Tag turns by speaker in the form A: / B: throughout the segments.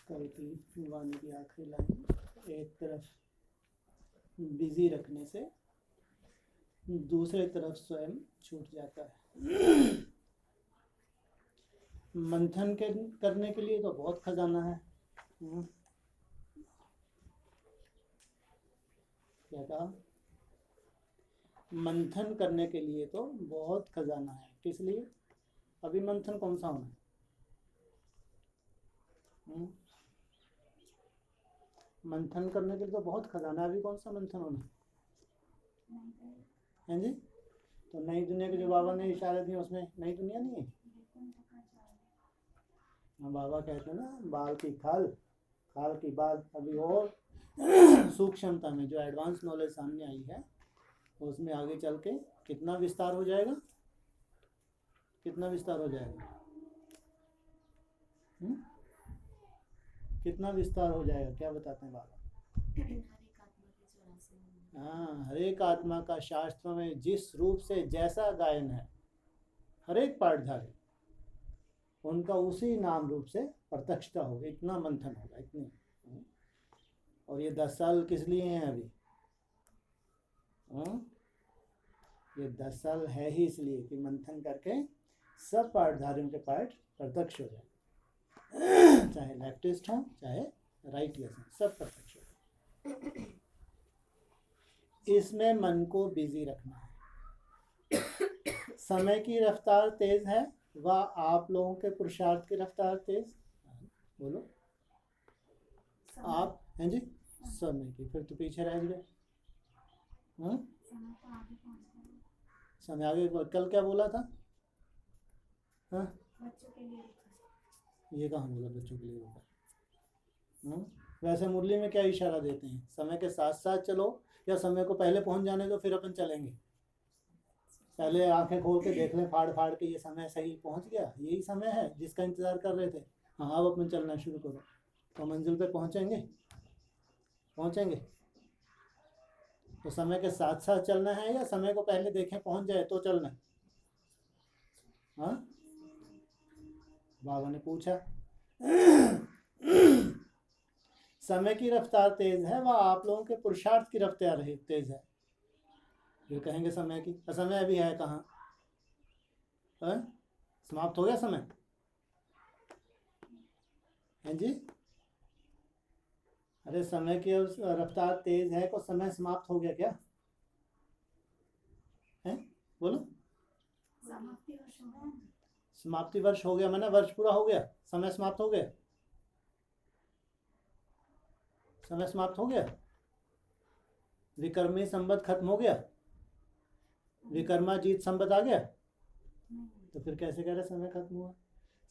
A: कल की वाणी की आखिरी लाइन, एक तरफ बिजी रखने से दूसरे तरफ स्वयं छूट जाता है। मंथन करने के लिए तो बहुत खजाना है। क्या कहा? मंथन करने के लिए तो बहुत खजाना है। किस लिए? अभी मंथन कौन सा होना है? मंथन करने के लिए तो बहुत खजाना है। अभी कौन सा मंथन होना है जी? तो नई दुनिया के जो बाबा ने इशारे दिए उसमें नई दुनिया नहीं है। बाबा कहते हैं ना, बाल की खाल, खाल की बाल। अभी और सूक्ष्मता में जो एडवांस नॉलेज सामने आई है उसमें आगे चल के कितना विस्तार हो जाएगा, कितना विस्तार हो जाएगा, कितना विस्तार हो जाएगा, क्या बताते हैं बाबा? हाँ, हर एक आत्मा का शास्त्र में जिस रूप से जैसा गायन है, हर एक पाठधारी उनका उसी नाम रूप से प्रत्यक्षता होगा। इतना मंथन होगा, इतनी। और ये 10 साल किस लिए हैं अभी? ये 10 साल है ही इसलिए कि मंथन करके सब पाठधारियों के पाठ प्रत्यक्ष हो जाए, चाहे लेफ्टिस्ट हो चाहे राइटिस्ट हो, सब प्रत्यक्ष हो। इसमें मन को बिजी रखना है। समय की रफ्तार तेज है व आप लोगों के पुरुषार्थ की रफ्तार तेज। बोलो आप हैं जी? समय की, फिर तो पीछे रह गए। समय आगे। कल क्या बोला था? हाँ, ये कहाँ बोला बच्चों के लिए होगा? वैसे मुरली में क्या इशारा देते हैं? समय के साथ साथ चलो या समय को पहले पहुंच जाने दो फिर अपन चलेंगे? पहले आंखें खोल के देख लें फाड़ फाड़ के, ये समय सही पहुंच गया, यही समय है जिसका इंतजार कर रहे थे। हाँ, अब अपन चलना शुरू करो। तो मंजिल पे पहुंचेंगे, पहुंचेंगे। तो समय के साथ साथ चलना है या समय को पहले देखें पहुंच जाए तो चलना है? हाँ, बाबा ने पूछा। समय की रफ्तार तेज है व आप लोगों के पुरुषार्थ की रफ्तार तेज है। फिर कहेंगे समय की, समय अभी है कहाँ? समाप्त हो गया समय? हैं जी? अरे समय की रफ्तार तेज है तो समय समाप्त हो गया क्या है? बोलो। समाप्ति वर्ष हो गया, माना वर्ष पूरा हो गया, समय समाप्त हो गया। समय समाप्त हो गया। विक्रमी संवत खत्म हो गया, विकर्मा जीत संवत आ गया। तो फिर कैसे कह रहे समय खत्म हुआ?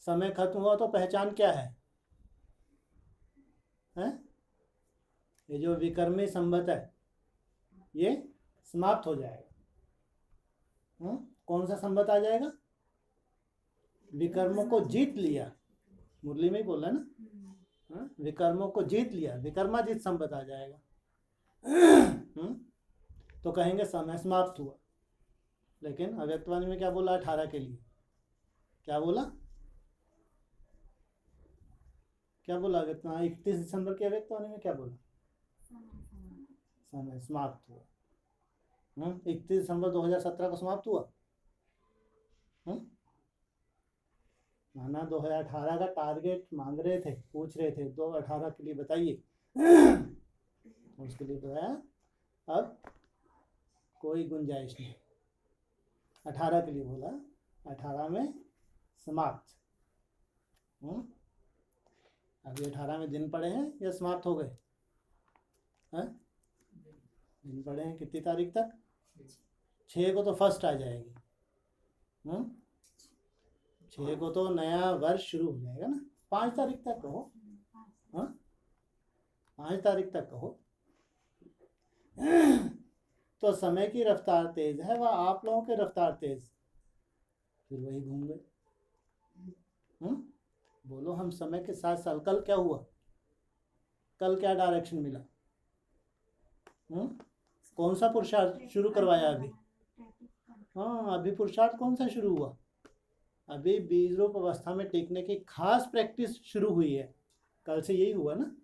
A: समय खत्म हुआ तो पहचान क्या है? ये जो विकर्मी संवत है ये समाप्त हो जाएगा। कौन सा संवत आ जाएगा? विकर्मों को जीत लिया, मुरली में ही बोला ना। विकर्मों को जीत लिया, विकर्मा जीत संवत आ जाएगा। तो कहेंगे समय समाप्त हुआ। लेकिन अव्यक्तवाणी में क्या बोला? 18 के लिए क्या बोला? क्या बोला अव्यक्तवाणी? 31 दिसंबर की अव्यक्तवाणी में क्या बोला? समय समाप्त हुआ। 31 दिसंबर 2017 को समाप्त हुआ। माना 2018 का टारगेट मांग रहे थे, पूछ रहे थे 2018 के लिए बताइए। उसके लिए बताया अब कोई गुंजाइश नहीं। 18 के लिए बोला, 18 में समाप्त। अभी 18 में दिन पड़े हैं या समाप्त हो गए? दिन पड़े हैं। कितनी तारीख तक? 6 को तो फर्स्ट आ जाएगी। 6 को तो नया वर्ष शुरू हो जाएगा ना। 5 तारीख तक कहो। 5 तारीख तक कहो। तो समय की रफ्तार तेज है वह आप लोगों की रफ्तार तेज। फिर वही घूम गए। बोलो हम समय के साथ साथ। कल क्या हुआ? कल क्या डायरेक्शन मिला? कौन सा पुरुषार्थ शुरू करवाया अभी? हाँ, अभी पुरुषार्थ कौन सा शुरू हुआ? अभी बीज रूप अवस्था में टिकने की खास प्रैक्टिस शुरू हुई है। कल से यही हुआ ना,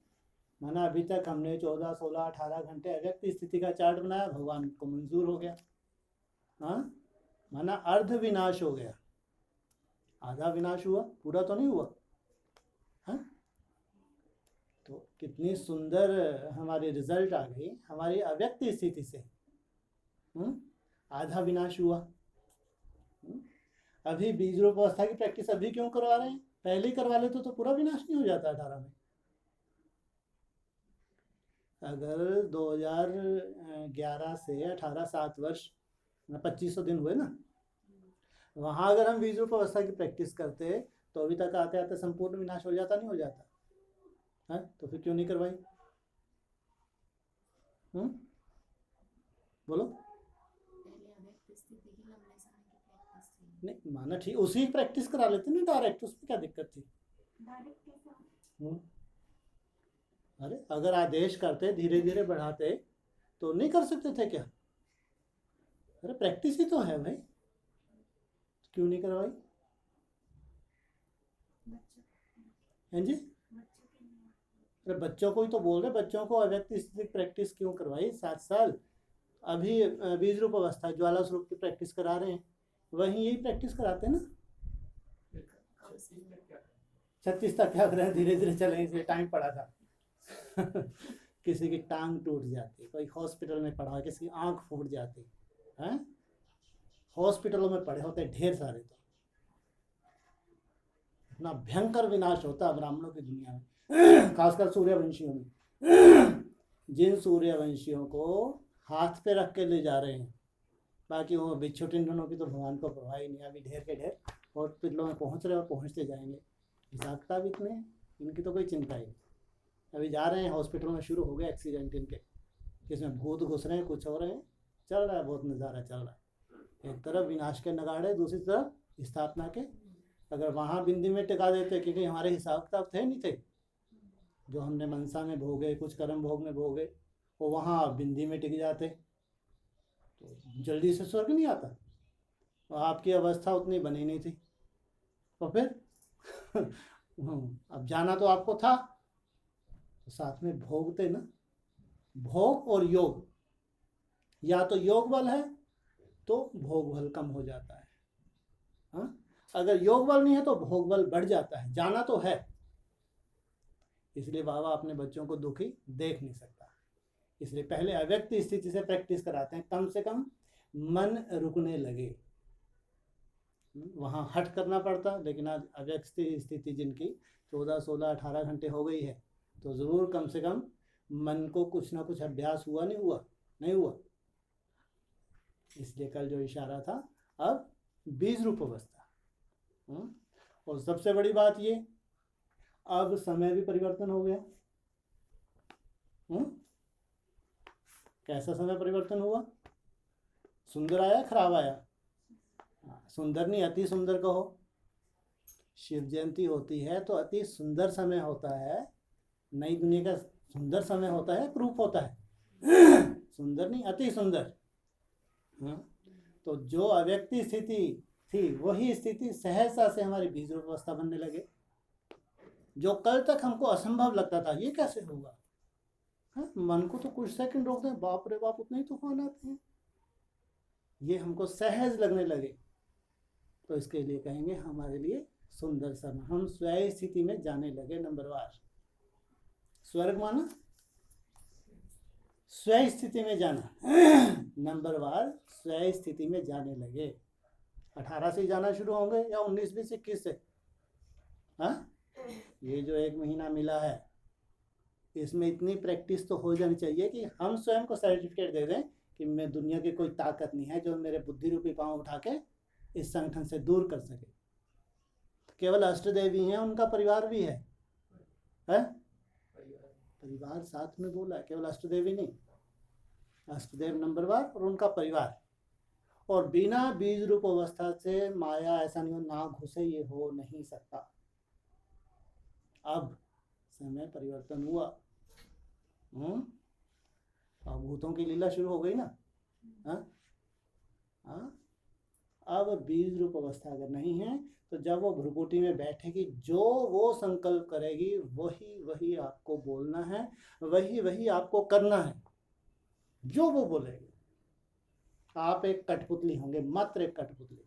A: माना अभी तक हमने 14, 16, 18 घंटे अव्यक्त स्थिति का चार्ट बनाया, भगवान को मंजूर हो गया। हाँ, माना अर्ध विनाश हो गया, आधा विनाश हुआ, पूरा तो नहीं हुआ। हाँ, तो कितनी सुंदर हमारी रिजल्ट आ गई हमारी अव्यक्त स्थिति से। आधा विनाश हुआ। अभी बीज रूप अवस्था की प्रैक्टिस अभी क्यों करवा रहे हैं? पहले ही करवा लेते तो पूरा विनाश नहीं हो जाता 18 में। अगर 2011 से 18 7 वर्ष 2500 दिन हुए ना, वहां अगर हम बीज रूप अवस्था की प्रैक्टिस करते तो अभी तक आते आते संपूर्ण विनाश हो जाता, नहीं हो जाता? है तो फिर क्यों नहीं करवाई? बोलो। नहीं माना ठीक, उसी की प्रैक्टिस करा लेते ना डायरेक्ट, उसमें क्या दिक्कत थी? अरे अगर आदेश करते धीरे धीरे बढ़ाते तो नहीं कर सकते थे क्या? अरे प्रैक्टिस ही तो है भाई, क्यों नहीं करवाई? हैं जी? अरे बच्चों को ही तो बोल रहे, बच्चों को अव्यक्त स्थिति प्रैक्टिस क्यों करवाई 7 साल? अभी बीज रूप अवस्था ज्वाला स्वरूप की प्रैक्टिस करा रहे हैं, वहीं यही प्रैक्टिस कराते हैं ना। 36 तक क्या करें, धीरे धीरे चले, इसलिए टाइम पड़ा था। किसी की टांग टूट जाती, कोई हॉस्पिटल में पड़ा, किसी की आंख फूट जाती है, हॉस्पिटलों में पड़े होते ढेर सारे। तो इतना भयंकर विनाश होता ब्राह्मणों की दुनिया में, खासकर सूर्यवंशियों में। जिन सूर्यवंशियों को हाथ पे रख के ले जा रहे हैं, बाकी वो बिच्छू टिंडनों की तो भगवान को परवाह ही नहीं। अभी ढेर के ढेर हॉस्पिटलों में पहुंच रहे और पहुंचते जाएंगे, हिसाब किताब इतने, इनकी तो कोई चिंता ही नहीं। अभी जा रहे हैं हॉस्पिटल में, शुरू हो गए एक्सीडेंट इनके, किसमें भूत घुस रहे हैं, कुछ हो रहे हैं, चल रहा है, बहुत नज़ारा चल रहा है। एक तरफ विनाश के नगाड़े, दूसरी तरफ स्थापना के। अगर वहाँ बिंदी में टिका देते, क्योंकि हमारे हिसाब किताब थे नहीं थे, जो हमने मनसा में भोगे, कुछ कर्म भोग में भोगे, वो वहाँ बिंदी में टिक जाते तो जल्दी से स्वर्ग नहीं आता। तो आपकी अवस्था उतनी बनी नहीं थी, तो फिर अब जाना तो आपको था, तो साथ में भोगते ना। भोग और योग, या तो योग बल है तो भोग बल कम हो जाता है। हाँ, अगर योग बल नहीं है तो भोग बल बढ़ जाता है। जाना तो है, इसलिए बाबा अपने बच्चों को दुखी देख नहीं सकता, इसलिए पहले अव्यक्त स्थिति से प्रैक्टिस कराते हैं, कम से कम मन रुकने लगे। वहाँ हट करना पड़ता, लेकिन आज अव्यक्त स्थिति जिनकी 14, 16, 18 घंटे हो गई है, तो ज़रूर कम से कम मन को कुछ ना कुछ अभ्यास हुआ, नहीं हुआ? नहीं हुआ। इसलिए कल जो इशारा था, अब बीज रूप अवस्था। और सबसे बड़ी बात ये, अब समय भी परिवर्तन हो गया। कैसा समय परिवर्तन हुआ? सुंदर आया, खराब आया? सुंदर नहीं, अति सुंदर कहो। शिव जयंती होती है तो अति सुंदर समय होता है, नई दुनिया का सुंदर समय होता है, रूप होता है। सुंदर नहीं, अति सुंदर। तो जो अव्यक्त स्थिति थी, वही स्थिति सहसा से हमारी बीज रूप अवस्था बनने लगे। जो कल तक हमको असंभव लगता था, ये कैसे होगा? मन को तो कुछ सेकंड रोक दें, बाप रे बाप, उतने ही तूफान आते हैं, ये हमको सहज लगने लगे। तो इसके लिए कहेंगे हमारे लिए सुंदर समय, हम स्वयं स्थिति में जाने लगे। नंबरवार स्वर्ग माना स्वयं स्थिति में जाना, नंबरवार स्वयं स्थिति में जाने लगे। 18 से जाना शुरू होंगे या 19, 20, 21 से? ये जो 1 महीना मिला है, इसमें इतनी प्रैक्टिस तो हो जानी चाहिए कि हम स्वयं को सर्टिफिकेट दे दें कि मैं दुनिया की कोई ताकत नहीं है जो मेरे बुद्धि रूपी पांव उठा के इस संगठन से दूर कर सके। केवल अष्टदेवी हैं, उनका परिवार भी है? परिवार साथ में बोला है, केवल अष्टदेवी नहीं, अष्टदेव नंबरवार और उनका परिवार। और बिना बीज रूप अवस्था से माया ऐसा नहीं हो, ना घुसे, ये हो नहीं सकता। अब समय परिवर्तन हुआ, अब भूतों की लीला शुरू हो गई ना। अब बीज रूप अवस्था अगर नहीं है तो जब वो भ्रुकुटी में बैठेगी, जो वो संकल्प करेगी वही वही आपको बोलना है, वही वही आपको करना है, जो वो बोलेगी। आप एक कठपुतली होंगे, मात्र एक कठपुतली।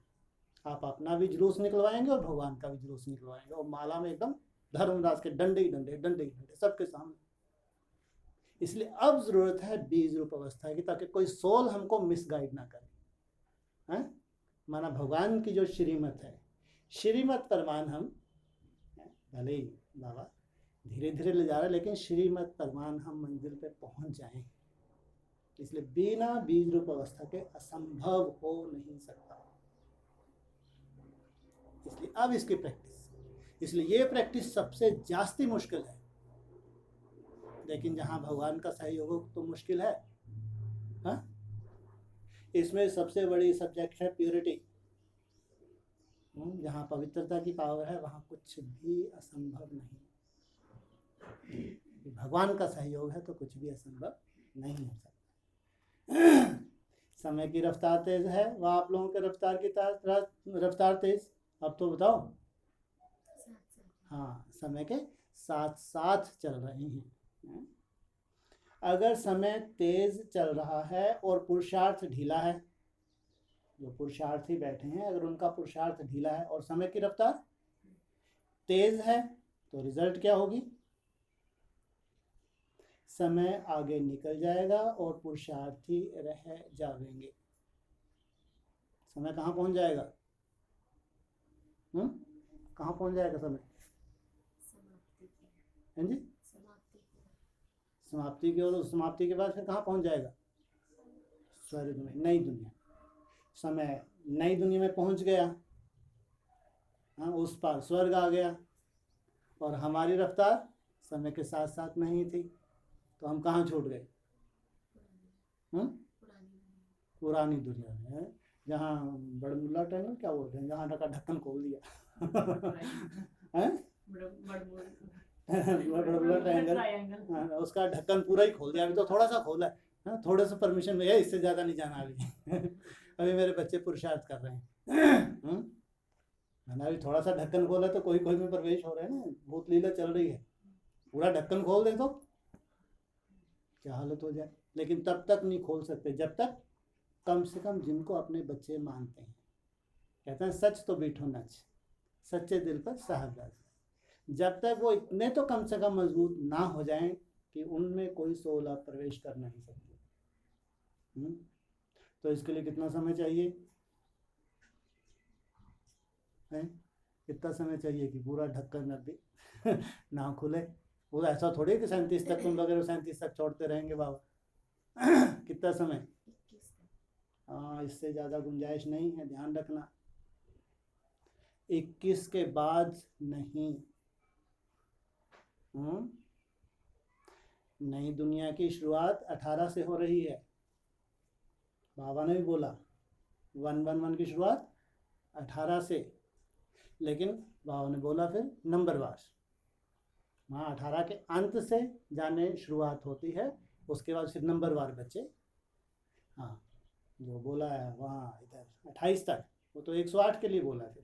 A: आप अपना भी जुलूस निकलवाएंगे और भगवान का भी जुलूस निकलवाएंगे, और माला में एकदम धर्मदास के डंडे ही डंडे, डंडे ही डंडे सबके सामने। इसलिए अब जरूरत है बीज रूप अवस्था की, ताकि कोई सोल हमको मिसगाइड ना करे। हैं? माना भगवान की जो श्रीमत है, श्रीमत परमान हम, भले ही बाबा धीरे धीरे ले जा रहे, लेकिन श्रीमत परमान हम मंजिल पे पहुंच जाएं। इसलिए बिना बीज रूप अवस्था के असंभव हो नहीं सकता। इसलिए अब इसकी प्रैक्टिस, इसलिए ये प्रैक्टिस सबसे जास्ती मुश्किल है, लेकिन जहाँ भगवान का सहयोग हो तो मुश्किल है। हाँ, इसमें सबसे बड़ी सब्जेक्ट है प्योरिटी। जहाँ पवित्रता की पावर है वहाँ कुछ भी असंभव नहीं। भगवान का सहयोग है तो कुछ भी असंभव नहीं हो सकता। समय की रफ्तार तेज है, वह आप लोगों के रफ्तार की रफ्तार तेज। अब तो बताओ। हाँ, समय के साथ साथ चल रहे हैं। अगर समय तेज चल रहा है और पुरुषार्थ ढीला है, जो पुरुषार्थी बैठे हैं अगर उनका पुरुषार्थ ढीला है और समय की रफ्तार तेज है, तो रिजल्ट क्या होगी? समय आगे निकल जाएगा और पुरुषार्थी रह जाएंगे। समय कहाँ पहुंच जाएगा? कहाँ पहुंच जाएगा समय? हैं जी? समाप्ति की ओर। समाप्ति के बाद फिर कहाँ पहुंच जाएगा? स्वर्ग में, नई दुनिया। समय नई दुनिया में पहुंच गया, हाँ, उस पार स्वर्ग आ गया, और हमारी रफ्तार समय के साथ साथ नहीं थी, तो हम कहाँ छूट गए? पुरानी दुनिया में, जहाँ बड़मुल्ला ट्रायंगल क्या बोलते हैं, जहाँ का ढक्कन खोल दिया। बड़मुल्ला ट्रायंगल, उसका ढक्कन पूरा ही खोल दिया। अभी तो थोड़ा सा खोला है, थोड़े से परमिशन में, इससे ज़्यादा नहीं जाना अभी। अभी मेरे बच्चे पुरुषार्थ कर रहे हैं। मैंने अभी थोड़ा सा ढक्कन खोला तो कोई कोई में प्रवेश हो रहे हैं ना, भूत लीला चल रही है। पूरा ढक्कन खोल दे तो क्या हालत हो जाए। लेकिन तब तक नहीं खोल सकते जब तक कम से कम जिनको अपने बच्चे मानते हैं। कहते हैं सच तो बीठो नच, सच्चे दिल पर साहब। जब तक वो इतने तो कम से कम मजबूत ना हो जाएं कि उनमें कोई सोल आप प्रवेश कर नहीं सकते। तो इसके लिए कितना समय चाहिए है? कितना समय चाहिए कि पूरा ढक्कन अभी ना खुले? वो ऐसा थोड़ी कि 37 तक तुम वगैरह 37 तक छोड़ते रहेंगे बाबा। कितना समय? हाँ, इससे ज़्यादा गुंजाइश नहीं है, ध्यान रखना। 21 के बाद नहीं। नई दुनिया की शुरुआत 18 से हो रही है। बाबा ने भी बोला 111 की शुरुआत 18 से, लेकिन बाबा ने बोला फिर नंबरवार। वहाँ 18 के अंत से जाने शुरुआत होती है, उसके बाद फिर नंबरवार बच्चे। हाँ, जो बोला है वहाँ इधर 28 तक, वो तो 108 के लिए बोला फिर।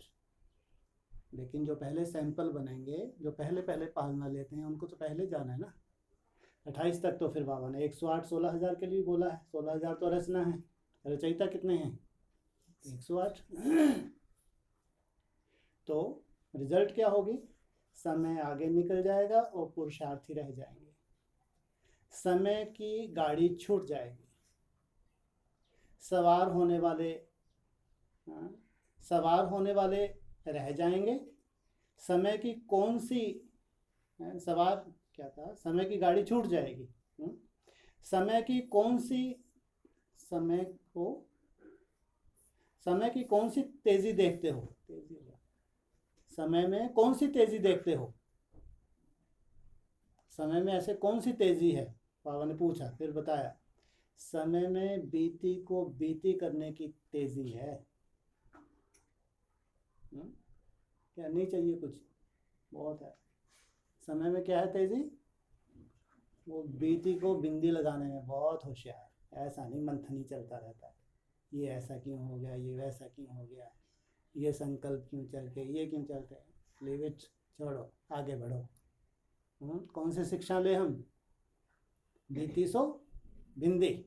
A: लेकिन जो पहले सैंपल बनेंगे, जो पहले पहले पालना लेते हैं, उनको तो पहले जाना है ना 28 तक। तो फिर बाबा ने 108 16,000 के लिए बोला है। 16,000 तो रचना है, रचयिता कितने हैं? 108। तो रिजल्ट क्या होगी? समय आगे निकल जाएगा और पुरुषार्थी रह जाएंगे। समय की गाड़ी छूट जाएगी। सवार होने वाले रह जाएंगे। समय की कौन सी सवार क्या था? समय की गाड़ी छूट जाएगी। समय की कौन सी तेजी देखते हो? समय में कौन सी तेजी देखते हो? समय में ऐसे कौन सी तेजी है? बाबा ने पूछा, फिर बताया समय में बीती को बीती करने की तेजी है। क्या नहीं चाहिए कुछ? बहुत है। समय में क्या है तेजी? वो बीती को बिंदी लगाने में बहुत होशियार। ऐसा नहीं मंथनी चलता रहता है। ये ऐसा क्यों हो गया, ये वैसा क्यों हो गया, ये संकल्प क्यों चल के, ये क्यों चलते हैं, लीव इट, छोड़ो, आगे बढ़ो। कौन सी शिक्षा ले हम? बीती सो बिंदी।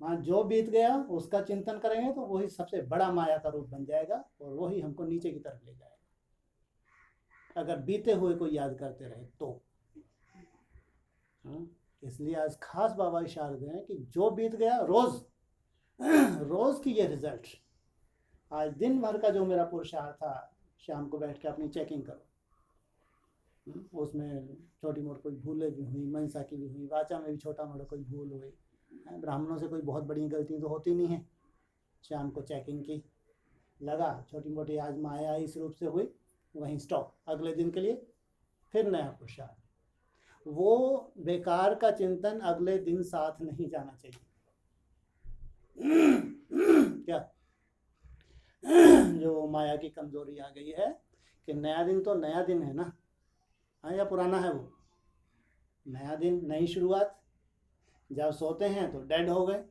A: वहाँ जो बीत गया उसका चिंतन करेंगे तो वही सबसे बड़ा माया का रूप बन जाएगा और वही हमको नीचे की तरफ ले जाएगा, अगर बीते हुए को याद करते रहे तो। इसलिए आज खास बाबा इशारा दे रहे हैं कि जो बीत गया रोज रोज की ये रिजल्ट, आज दिन भर का जो मेरा पुरुषार्थ था, शाम को बैठ के अपनी चेकिंग करो। उसमें छोटी मोटी कोई भूलें भी हुई, मनसा की भी हुई, वाचा में भी छोटा मोटा कोई भूल हुई, ब्राह्मणों से कोई बहुत बड़ी गलती तो होती नहीं है। शाम को चेकिंग की, लगा छोटी मोटी आज माया इस रूप से हुई, वहीं स्टॉप, अगले दिन के लिए फिर नया पुरुषार्थ। वो बेकार का चिंतन अगले दिन साथ नहीं जाना चाहिए। क्या जो माया की कमजोरी आ गई है कि नया दिन तो नया दिन है ना, हाँ, या पुराना है वो? नया दिन, नई शुरुआत। जब सोते हैं तो डेड हो गए,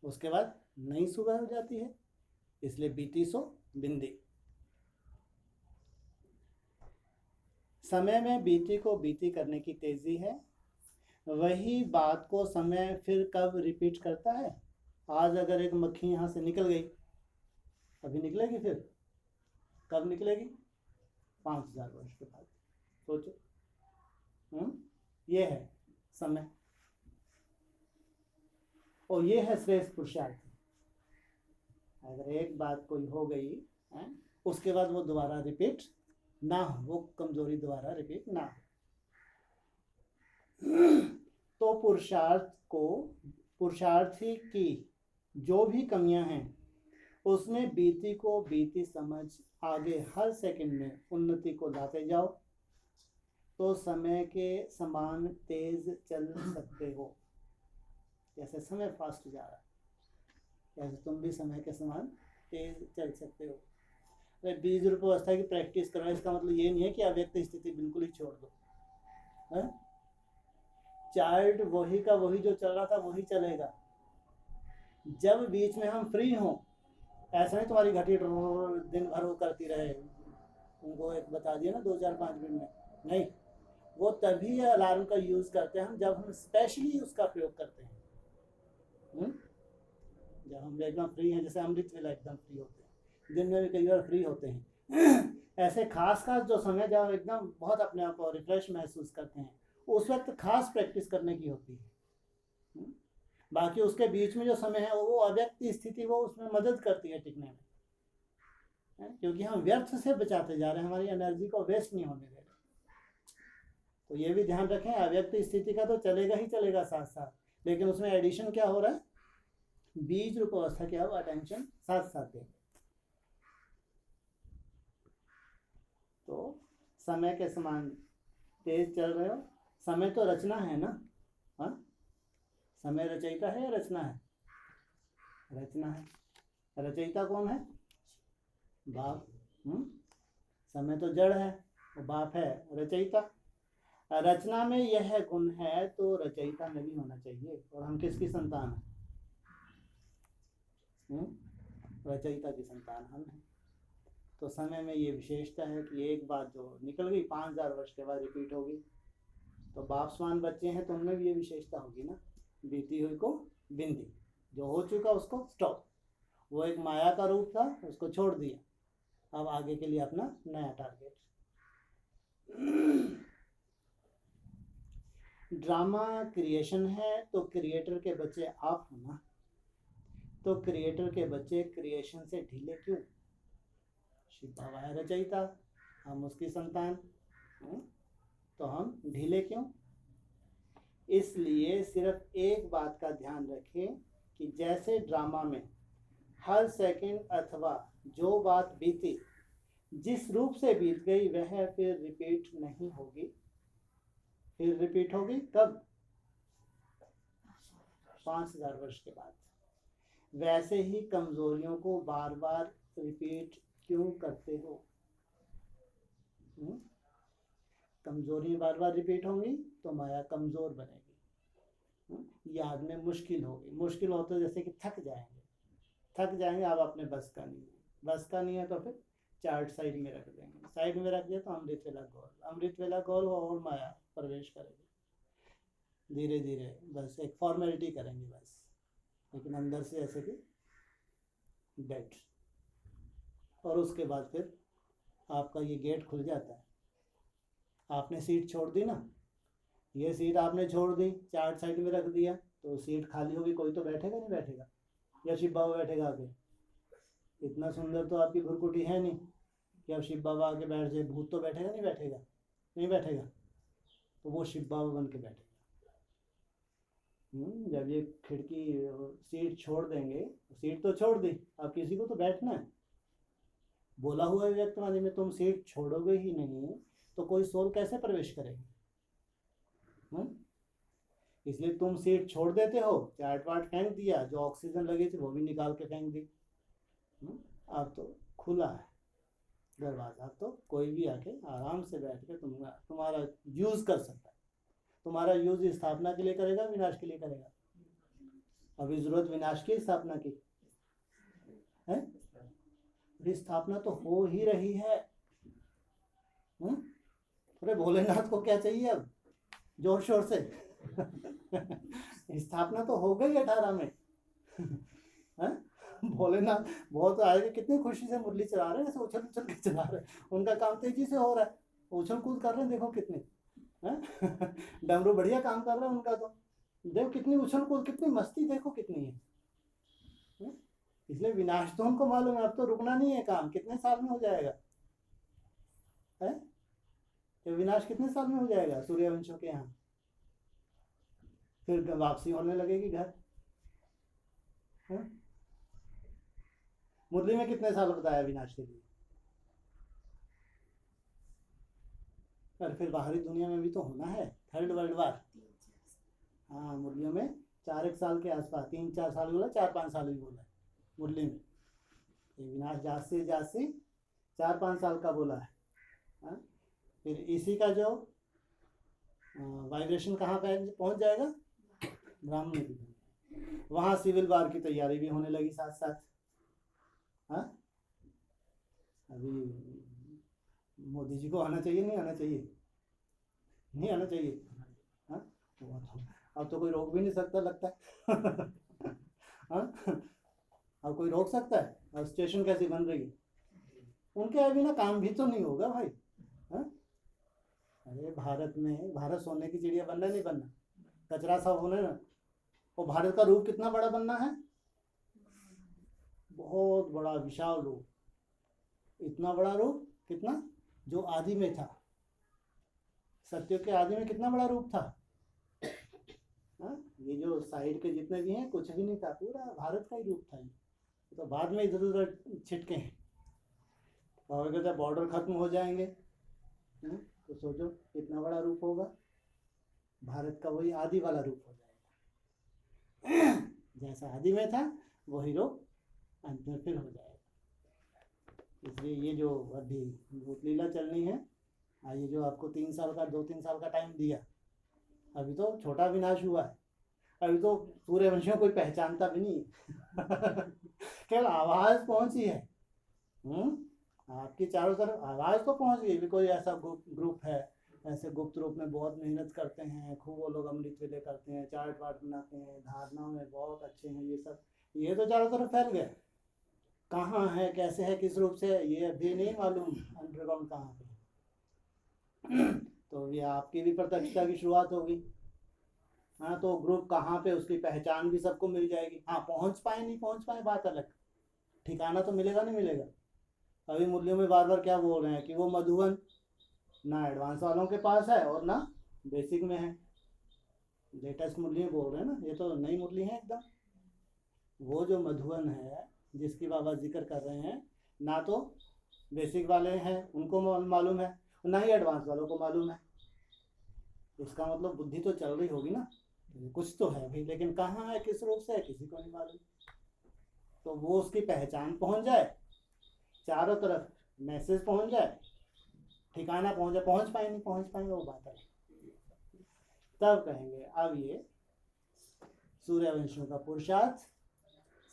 A: उसके बाद नई सुबह हो जाती है। इसलिए बीती सो बिंदी। समय में बीती को बीती करने की तेजी है, वही बात को समय फिर कब रिपीट करता है। आज अगर एक मक्खी यहाँ से निकल गई, अभी निकलेगी, फिर कब निकलेगी? 5000 वर्ष के बाद। सोचो, ये है समय, और ये है श्रेष्ठ पुरुषार्थ। अगर एक बात कोई हो गई है, उसके बाद वो दोबारा रिपीट ना हो, वो कमजोरी दोबारा रिपीट ना हो। तो पुरुषार्थी की जो भी कमियां हैं, उसमें बीती को बीती समझ आगे हर सेकंड में उन्नति को लाते जाओ, तो समय के समान तेज चल सकते हो। जैसे समय फास्ट जा रहा है, जैसे तुम भी समय के समान तेज चल सकते हो। अरे बीज रूप अवस्था की प्रैक्टिस करो, इसका मतलब ये नहीं है कि अव्यक्त स्थिति बिल्कुल ही छोड़ दो। चाइल्ड वही का वही जो चल रहा था वही चलेगा। जब बीच में हम फ्री हों, ऐसा नहीं तुम्हारी घटी दिन भर वो करती रहे, उनको एक बता दिया ना 2-4-5 मिनट में, नहीं, वो तभी अलार्म का यूज करते हैं हम जब हम स्पेशली उसका प्रयोग करते हैं। जब हम एकदम फ्री हैं, जैसे अमृत वेला एकदम फ्री होते हैं, दिन में भी कई बार फ्री होते हैं। ऐसे खास जो समय जब एकदम बहुत अपने आप को रिफ्रेश महसूस करते हैं, उस वक्त खास प्रैक्टिस करने की होती है। बाकी उसके बीच में जो समय है वो अव्यक्त स्थिति, वो उसमें मदद करती है टिकने में, क्योंकि हम व्यर्थ से बचाते जा रहे हैं, हमारी एनर्जी को वेस्ट नहीं होने दे रहे। तो ये भी ध्यान रखें, अव्यक्त स्थिति का तो चलेगा ही चलेगा साथ साथ, लेकिन उसमें एडिशन क्या हो रहा है, बीज रूप अवस्था क्या हो, अटेंशन साथ साथ दें। तो समय के समान तेज चल रहे हो। समय तो रचना है ना, हाँ, समय रचयिता है या रचना है? रचना है। रचयिता कौन है? बाप। समय तो जड़ है, और बाप है रचयिता। रचना में यह गुण है तो रचयिता में भी होना चाहिए। और हम किसकी संतान हैं? रचयिता की संतान हम हैं। तो समय में ये विशेषता है कि एक बात जो निकल गई 5000 वर्ष के बाद रिपीट होगी। तो बाप समान बच्चे हैं तो उनमें भी ये विशेषता होगी ना, बीती हुई को बिंदी, जो हो चुका उसको स्टॉप। वो एक माया का रूप था, उसको छोड़ दिया, अब आगे के लिए अपना नया टारगेट। ड्रामा क्रिएशन है तो क्रिएटर के बच्चे आप हो ना, तो क्रिएटर के बच्चे क्रिएशन से ढीले क्यों? शिव बाबा है रचयिता, हम उसकी संतान, तो हम ढीले क्यों? इसलिए सिर्फ एक बात का ध्यान रखें कि जैसे ड्रामा में हर सेकंड अथवा जो बात बीती, जिस रूप से बीत गई वह फिर रिपीट नहीं होगी। फिर रिपीट होगी कब? 5000 वर्ष के बाद। वैसे ही कमजोरियों को बार बार रिपीट क्यों करते हो? कमजोरी बार बार रिपीट होंगी तो माया कमजोर बनेगी, याद में मुश्किल होगी। मुश्किल होते जैसे कि थक जाएंगे, थक जाएंगे, अब अपने बस का नहीं है, बस का नहीं है तो फिर चार्ट साइड में रख देंगे, साइड में रख दिया तो अमृत वेला गौर, अमृत वेला गौर और माया प्रवेश करेगी धीरे धीरे, बस एक फॉर्मेलिटी करेंगे बस, लेकिन अंदर से ऐसे कि डेट। और उसके बाद फिर आपका ये गेट खुल जाता है। आपने सीट छोड़ दी ना, ये सीट आपने छोड़ दी, चार्ट साइड में रख दिया, तो सीट खाली होगी, कोई तो बैठेगा नहीं बैठेगा, या शिव बाबा बैठेगा आके? इतना सुंदर तो आपकी भुरकुटी है नहीं कि अब शिव बाबा आके बैठ जाए, भूत तो बैठेगा नहीं बैठेगा? नहीं बैठेगा, तो वो शिव बाबा बन के बैठेगा। जब ये खिड़की सीट छोड़ देंगे, सीट तो छोड़ दी, अब किसी को तो बैठना है। बोला हुआ है व्यक्तवाणी में, तुम सीट छोड़ोगे ही नहीं तो कोई सोल कैसे प्रवेश करेगी? इसलिए तुम सीट छोड़ देते हो, चार्ट वार्ट फेंक दिया, जो ऑक्सीजन लगी थी वो भी निकाल के फेंक दी। अब तो खुला है दरवाजा, अब तो कोई भी आके आराम से बैठ के तुम्हारा यूज कर सकता है। तुम्हारा यूज स्थापना के लिए करेगा, विनाश के लिए करेगा? अभी जरूरत विनाश की स्थापना की है, स्थापना तो हो ही रही है। अरे भोलेनाथ को क्या चाहिए अब, जोर शोर से स्थापना तो हो गई 18 में। भोलेनाथ बहुत आएगा, कितनी खुशी से मुरली चला रहे हैं, ऐसे उछल उछल के चला रहे हैं, उनका काम तेजी से हो रहा है, उछल कूद कर रहे हैं, देखो कितने डमरू बढ़िया काम कर रहा है उनका, तो देखो कितनी उछल कूद, कितनी मस्ती देखो कितनी है। इसलिए विनाश तो उनको मालूम है, अब तो रुकना नहीं है काम, कितने साल में हो जाएगा है? तो विनाश कितने साल में हो जाएगा सूर्यवंशियों के यहाँ? फिर वापसी होने लगेगी घर। मुरली में कितने साल बताया विनाश के लिए? पर फिर बाहरी दुनिया में भी तो होना है, थर्ड वर्ल्ड वार। हाँ, मुरलियों में 4 साल के आसपास, 3-4 साल बोला, 4-5 साल भी बोला है मुरली में। विनाश जासी 4-5 साल का बोला है। फिर इसी का जो वाइब्रेशन कहाँ पे पहुंच जाएगा? ब्राह्मण की, वहाँ सिविल वार की तैयारी भी होने लगी साथ साथ। हाँ, अभी मोदी जी को आना चाहिए, नहीं आना चाहिए? नहीं आना चाहिए। हाँ, अब तो कोई रोक भी नहीं सकता लगता है। हाँ, अब कोई रोक सकता है? अब स्टेशन कैसी बन रही है, उनके अभी ना काम भी तो नहीं होगा भाई। हाँ, अरे भारत में, भारत सोने की चिड़िया बनना नहीं बनना, कचरा सब होने ना। और भारत का रूप कितना बड़ा बनना है, बहुत बड़ा विशाल रूप, इतना बड़ा रूप, कितना, जो आदि में था, सत्य के आदि में कितना बड़ा रूप था। ये जो साइड के जितने भी हैं कुछ भी नहीं था, पूरा भारत का ही रूप था। ये तो बाद में इधर उधर छिटके हैं, और जब बॉर्डर खत्म हो जाएंगे तो सोचो कितना बड़ा रूप होगा, भारत का वही आदि वाला रूप हो जाएगा। जैसा आदि में था वही रूप अंत में फिर हो जाएगा। इसलिए ये जो अभी भूत लीला चलनी है, ये जो आपको 3 साल का, 2-3 साल का टाइम दिया, अभी तो छोटा विनाश हुआ है, अभी तो सूर्यवंशियों कोई पहचानता भी नहीं है। केवल आवाज पहुंची है। आपकी चारों तरफ आवाज तो पहुंच गई, भी कोई ऐसा ग्रुप है, ऐसे गुप्त रूप में बहुत मेहनत करते हैं, खूब वो लोग अमृत वेले करते हैं, चार्ट वार्ट बनाते हैं, धारणाओं में बहुत अच्छे हैं, ये सब, ये तो चारों तरफ फैल गए। कहाँ है, कैसे है, किस रूप से, ये अभी नहीं मालूम अंडरग्राउंड कहाँ पे। तो ये आपकी भी प्रत्यक्षता की शुरुआत होगी। हाँ, तो ग्रुप कहाँ पे, उसकी पहचान भी सबको मिल जाएगी। हाँ, पहुँच पाए नहीं पहुँच पाए बात अलग, ठिकाना तो मिलेगा नहीं मिलेगा। अभी मुरलियों में बार बार क्या बोल रहे हैं कि वो मधुवन ना एडवांस वालों के पास है और ना बेसिक में है। लेटेस्ट मुरली बोल रहे हैं ना, ये तो नई मुरली है एकदम। वो जो मधुवन है जिसकी बाबा जिक्र कर रहे हैं, ना तो बेसिक वाले हैं उनको मालूम है, ना ही एडवांस वालों को मालूम है। इसका मतलब बुद्धि तो चल रही होगी ना, कुछ तो है भाई, लेकिन कहाँ है, किस रूप से है, किसी को नहीं मालूम। तो वो उसकी पहचान पहुंच जाए, चारों तरफ मैसेज पहुंच जाए, ठिकाना पहुंच जाए, पहुंच पाए नहीं पहुंच पाए वो बात है, तब कहेंगे अब ये सूर्यवंशियों का पुरुषार्थ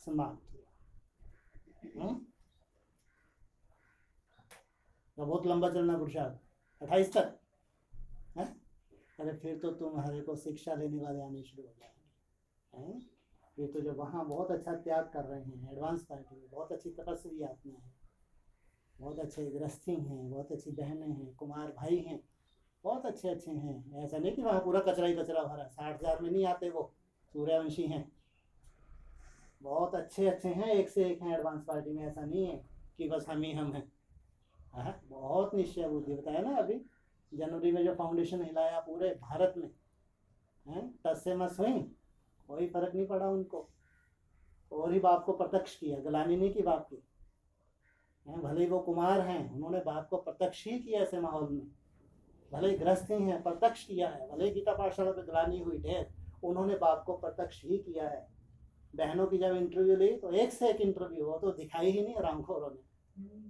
A: समाप्त हुआ। या बहुत लंबा चलना पुरुषार्थ 28 तक है? अरे फिर तो तुम्हारे को शिक्षा लेने वाले आने शुरू हो जाएंगे हैं? ये तो जो वहाँ बहुत अच्छा त्याग कर रहे हैं एडवांस पार्टी में, बहुत अच्छी तपस्वी आत्मा है, बहुत अच्छे गृहस्थी हैं, बहुत अच्छी बहनें हैं, कुमार भाई हैं, बहुत अच्छे अच्छे हैं। ऐसा नहीं कि वहाँ पूरा कचरा ही कचरा भरा, 60,000 में नहीं आते वो, सूर्यवंशी हैं, बहुत अच्छे अच्छे हैं, एक से एक हैं एडवांस पार्टी में। ऐसा नहीं है कि बस हम ही हम हैं। हाँ, बहुत निश्चय बुद्धि बताया ना अभी जनवरी में जो फाउंडेशन हिलाया पूरे भारत में हैं, टस से मस हुई, कोई फर्क नहीं पड़ा उनको। और ही बाप को प्रत्यक्ष किया, गलानी नहीं की बाप की। भले ही वो कुमार हैं, उन्होंने बाप को प्रत्यक्ष ही किया ऐसे माहौल में। भले ही गृहस्थ ही हैं, प्रत्यक्ष किया है। भले ही गीता पाठशाला में गलानी हुई ढेर, उन्होंने बाप को प्रत्यक्ष ही किया है। बहनों की जब इंटरव्यू ली तो एक से एक इंटरव्यू हो, तो दिखाई ही नहीं रामखोरों ने।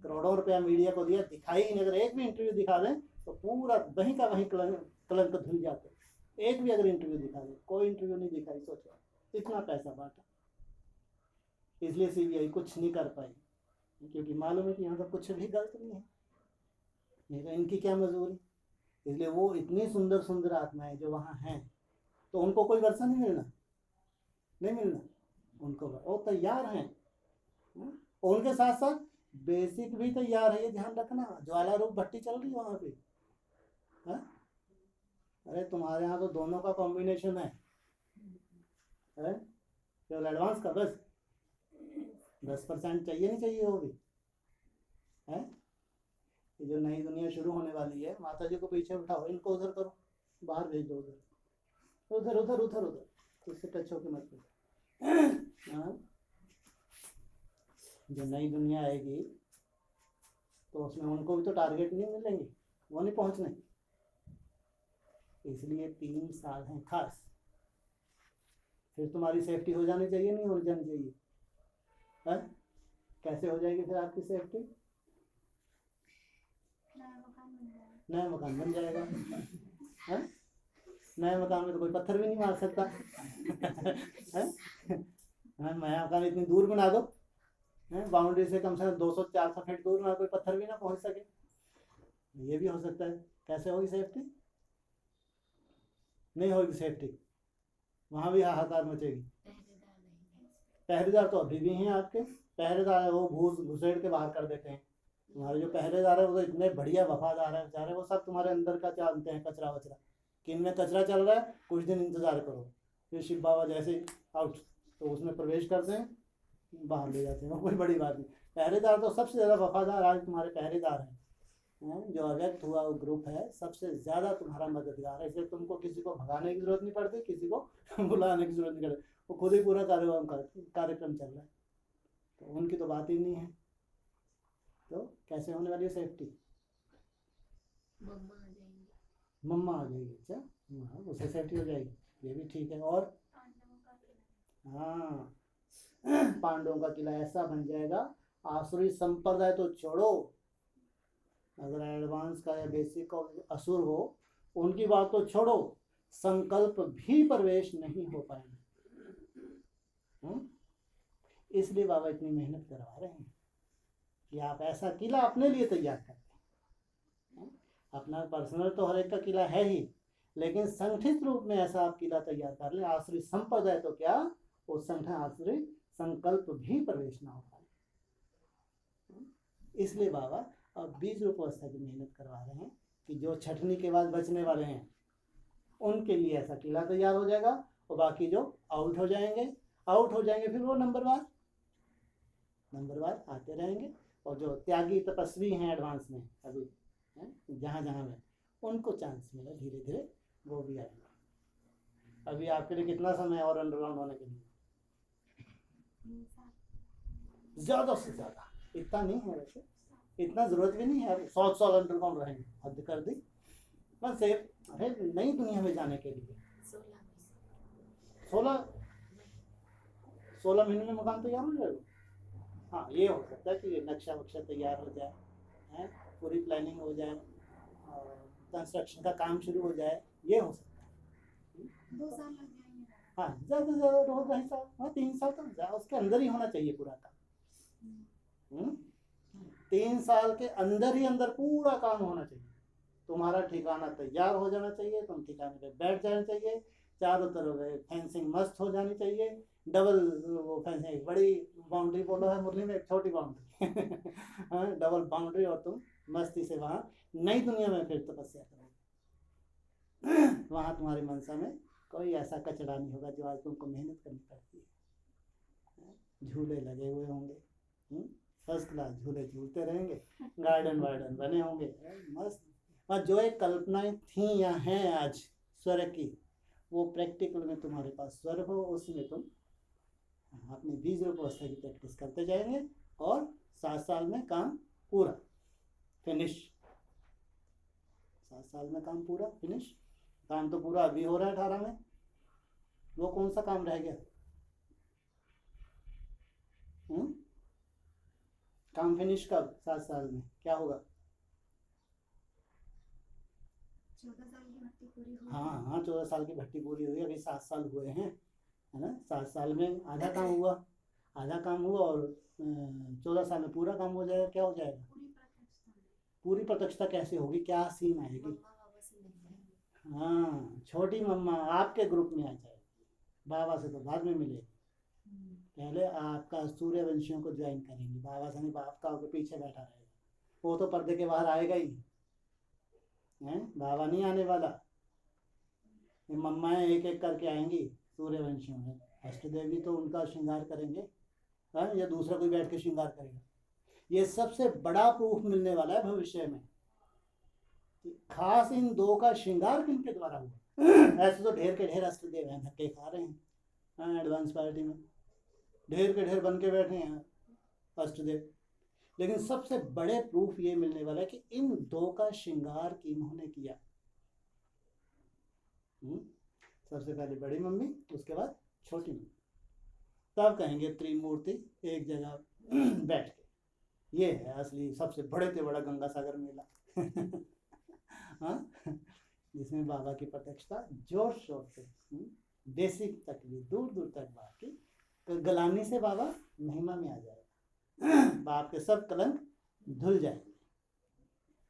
A: करोड़ों रुपया मीडिया को दिया, दिखाई ही नहीं। अगर एक भी इंटरव्यू दिखा दें तो पूरा वहीं का वहीं कलंक धुल जाते। एक भी अगर इंटरव्यू दिखा दें, कोई इंटरव्यू नहीं दिखाई। सोचो इतना पैसा बांटा, इसलिए सीबीआई कुछ नहीं कर पाई, क्योंकि मालूम है कि यहाँ तो कुछ भी गलत नहीं है, नहीं तो इनकी क्या मजबूरी। इसलिए वो इतनी सुंदर सुंदर आत्माएं जो वहाँ हैं, तो उनको कोई वर्षा नहीं मिलना, नहीं मिलना उनको, वो तैयार हैं। और उनके साथ साथ बेसिक भी तैयार है। ये ध्यान रखना, ज्वाला रूप भट्टी चल रही है वहाँ पे है? अरे तुम्हारे यहाँ तो दोनों का कॉम्बिनेशन है? केवल एडवांस का बस 10% चाहिए, नहीं चाहिए वो भी है? ये जो नई दुनिया शुरू होने वाली है, माता जी को पीछे बिठाओ, इनको उधर करो, बाहर भेज दो, उधर उधर उधर उधर उधर, इससे टच होकर मत करो। जो नई दुनिया आएगी तो उसमें उनको भी तो टारगेट नहीं मिलेंगे, वो नहीं पहुंचने। इसलिए 3 साल हैं खास। फिर तुम्हारी सेफ्टी हो जानी चाहिए, नहीं हो जानी चाहिए है? कैसे हो जाएगी फिर आपकी सेफ्टी? नया मकान बन जाएगा है? नए मकान में तो कोई पत्थर भी नहीं मार सकता है? नया मकान इतनी दूर बना दो, बाउंड्री से कम से कम 200-400 फीट दूर ना, कोई पत्थर भी ना पहुंच सके। ये भी हो सकता है। कैसे होगी सेफ्टी? नहीं होगी सेफ्टी, वहां भी हाहाकार मचेगी। पहरेदार तो अभी भी हैं आपके पहरेदार, वो घूस घुसेड़ के बाहर कर देते हैं। तुम्हारे जो पहरेदार है वो तो इतने बढ़िया वफादार है बेचारे, वो सब तुम्हारे अंदर का जानते हैं, कचरा वचरा कि इनमें कचरा चल रहा है, कुछ दिन इंतजार करो, फिर शिव बाबा जैसे आउट तो उसमें प्रवेश करते हैं, बाहर ले जाते हैं, वो कोई बड़ी बात नहीं। पहरेदार तो सबसे ज़्यादा वफादार आज तुम्हारे पहरेदार हैं। जो अव्यक्त हुआ वो ग्रुप है, सबसे ज़्यादा तुम्हारा मददगार है। इसलिए तुमको किसी को भगाने की जरूरत नहीं पड़ती, किसी को बुलाने की जरूरत नहीं पड़ती, वो खुद ही पूरा कार्यक्रम चल रहा है। तो उनकी तो बात ही नहीं है। तो कैसे होने वाली है सेफ्टी? मम्मा आ जाएगी। अच्छा, उससे सेफ्टी हो जाएगी, ये भी ठीक है। और हाँ, पांडवों का किला ऐसा बन जाएगा, आसुरी संप्रदाय तो छोड़ो, अगर एडवांस का या बेसिक का असुर हो, उनकी बात तो छोड़ो, संकल्प भी प्रवेश नहीं हो पाएंगे। इसलिए बाबा इतनी मेहनत करवा रहे हैं कि आप ऐसा किला अपने लिए तैयार करें। अपना पर्सनल तो हर एक का किला है ही, लेकिन संगठित रूप में ऐसा आप किला तैयार कर लें। आसुरी संप्रदाय तो क्या, वो संगठन आसुरी संकल्प भी प्रवेश ना हो पाए। इसलिए बाबा अब बीज रूप अवस्था की मेहनत करवा रहे हैं कि जो छठनी के बाद बचने वाले हैं उनके लिए ऐसा किला तैयार हो जाएगा, और बाकी जो आउट हो जाएंगे फिर वो नंबरवार आते रहेंगे। और जो त्यागी तपस्वी हैं एडवांस में अभी जहाँ में, उनको चांस मिला धीरे धीरे वो भी आएंगे। अभी आपके लिए कितना समय और अंडरग्राउंड होने के लिए? ज़्यादा से ज़्यादा, इतना नहीं है वैसे, इतना ज़रूरत भी नहीं है। 100 साल अंडरग्राउंड रहेंगे, हद कर दी बस। अरे नई दुनिया में जाने के लिए 16 महीने में मकान तैयार हो जाएगा। हाँ, ये हो सकता है कि नक्शा वक्शा तैयार हो जाए, पूरी प्लानिंग हो जाए, कंस्ट्रक्शन का काम शुरू हो जाए, ये हो सकता है।
B: 2 साल लग जाएंगे।
A: हाँ, ज़्यादा से ज़्यादा 2-2.5 साल, 3 साल तो उसके अंदर ही होना चाहिए पूरा काम। 3 साल के अंदर ही अंदर पूरा काम होना चाहिए। तुम्हारा ठिकाना तैयार हो जाना चाहिए, तुम ठिकाने पे बैठ जाना चाहिए, चारों तरफ फेंसिंग मस्त हो जानी चाहिए, डबल वो फेंसिंग, बड़ी बाउंड्री बोलो है मुरली में, एक छोटी बाउंड्री हाँ, डबल बाउंड्री, और तुम मस्ती से वहाँ नई दुनिया में फिर तपस्या करोगे। वहाँ तुम्हारी मनसा में कोई ऐसा कचरा नहीं होगा जो आज तुमको मेहनत करनी पड़ती है। झूले लगे हुए होंगे, फर्स्ट क्लास झूले झूलते रहेंगे, गार्डन वार्डन बने होंगे मस्त। और जो एक कल्पनाएं थी या हैं आज स्वर्ग की, वो प्रैक्टिकल में तुम्हारे पास स्वर्ग हो, उसमें तुम अपनी बीज रूप अवस्था की प्रैक्टिस करते जाएंगे, और 7 साल में काम पूरा फिनिश। 7 साल में काम पूरा फिनिश। काम तो पूरा अभी हो रहा है 18 में, वो कौन सा काम रह गया? काम फिनिश कब? 7 साल में क्या होगा?
B: 14 साल की भर्ती पूरी हुई।
A: हाँ, 14 साल की भर्ती पूरी हुई, अभी 7 साल हुए हैं, है ना। 7 साल में आधा काम हुआ, और 14 साल में पूरा काम हो जाएगा। क्या हो जाएगा? पूरी प्रत्यक्षता कैसे होगी? क्या सीन आएगी? हाँ, छोटी मम्मा आपके ग्रुप में आ जाएगी, बाबा से तो बाद में मिलेगी। पहले आपका सूर्यवंशियों को ज्वाइन करेंगी, बाबा से नहीं, बाप का होकर पीछे बैठा रहेगा, वो तो पर्दे के बाहर आएगा ही है, बाबा नहीं आने वाला। ये मम्माएं एक एक करके आएंगी सूर्यवंशियों में, अष्टदेव भी तो उनका श्रृंगार करेंगे, हाँ, या दूसरा कोई बैठ के श्रृंगार करेगा। ये सबसे बड़ा प्रूफ मिलने वाला है भविष्य में, खास इन 2 का श्रृंगार किनके द्वारा हुआ। ऐसे तो ढेर के ढेर अष्टदेव हैं, धक्के खा रहे हैं, हाँ, एडवांस पार्टी में ढेर के ढेर बन के बैठे हैं अष्टदेव, लेकिन सबसे बड़े प्रूफ ये मिलने वाला है कि इन 2 का श्रृंगार किन्होंने किया। सबसे पहले बड़ी मम्मी, उसके बाद छोटी मम्मी, तब कहेंगे त्रिमूर्ति एक जगह बैठ के। ये है असली सबसे बड़े से बड़ा गंगा सागर मेला हाँ, जिसमें बाबा की प्रत्यक्षता जोर शोर से बेसिक तक भी दूर दूर तक बात की, तो गलानी से बाबा महिमा में आ जाएगा, बाप के सब कलंक धुल जाएंगे,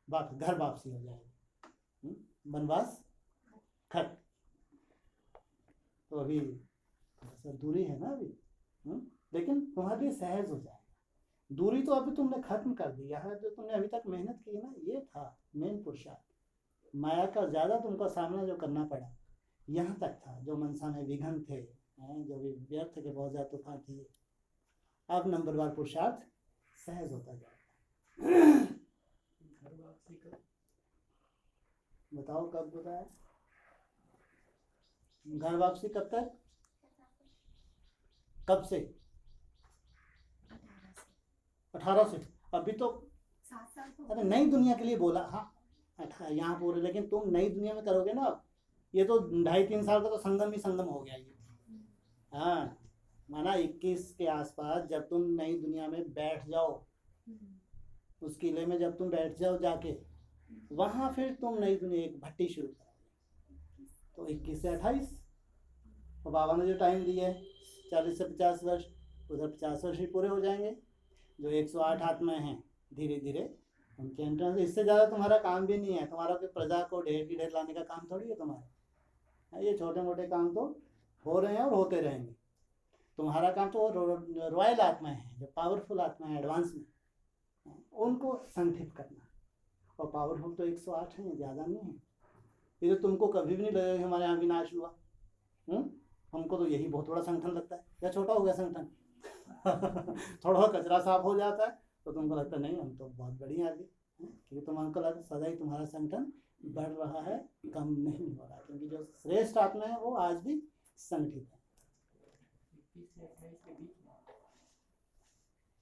A: बाप घर वापसी हो जाएगी, वनवास खत्म। तो अभी थोड़ा दूरी है ना अभी, लेकिन तुम्हारे लिए सहज हो जाएगा। दूरी तो अभी तुमने खत्म कर दी, यहाँ जो तुमने अभी तक मेहनत की ना, ये था मेन पुरुषार्थ। माया का ज़्यादा तुमको सामना जो करना पड़ा, यहाँ तक था जो मनसा में विघ्न थे, जो भी व्यर्थ के बहुत ज़्यादा तूफान थे। अब नंबरवार पुरुषार्थ सहज होता जाएगा। बताओ कब बताया? घर वापसी कब तक? कब से? 18 से। अभी तो
B: 7 साल तो
A: अरे नई दुनिया के लिए बोला, हाँ, यहाँ पूरे, लेकिन तुम नई दुनिया में करोगे ना। अब ये तो 2.5-3 साल का तो संगम ही संगम हो गया ये। हाँ, माना 21 के आसपास जब तुम नई दुनिया में बैठ जाओ, उस किले में जब तुम बैठ जाओ जाके, वहाँ फिर तुम नई दुनिया एक भट्टी शुरू करोगे। तो 21 से 28, और बाबा ने जो टाइम दिया है 40 से 50 वर्ष, उधर 50 वर्ष ही पूरे हो जाएंगे। जो 108 आत्माएं हैं, धीरे धीरे उनके एंट्रेंस, इससे ज़्यादा तुम्हारा काम भी नहीं है। तुम्हारा कोई प्रजा को ढेर की ढेर लाने का काम थोड़ी है तुम्हारा। ये छोटे मोटे काम तो हो रहे हैं और होते रहेंगे। तुम्हारा काम तो रॉयल आत्माएं हैं, जो पावरफुल आत्माएं एडवांस में, उनको संगठित करना। और पावरफुल तो 108 हैं, ज़्यादा नहीं है। ये तो तुमको कभी भी नहीं लगेगा कि हमारे यहाँ विनाश हुआ। हमको तो यही बहुत बड़ा संगठन लगता है, या छोटा हो गया संगठन थोड़ा कचरा साफ हो जाता है तो तुमको लगता है नहीं हम तो बहुत बढ़िया आदमी, क्योंकि तुमको लगता सदा ही तुम्हारा संगठन बढ़ रहा है, कम नहीं हो रहा, क्योंकि जो श्रेष्ठ आत्मा है वो आज भी संगठित है।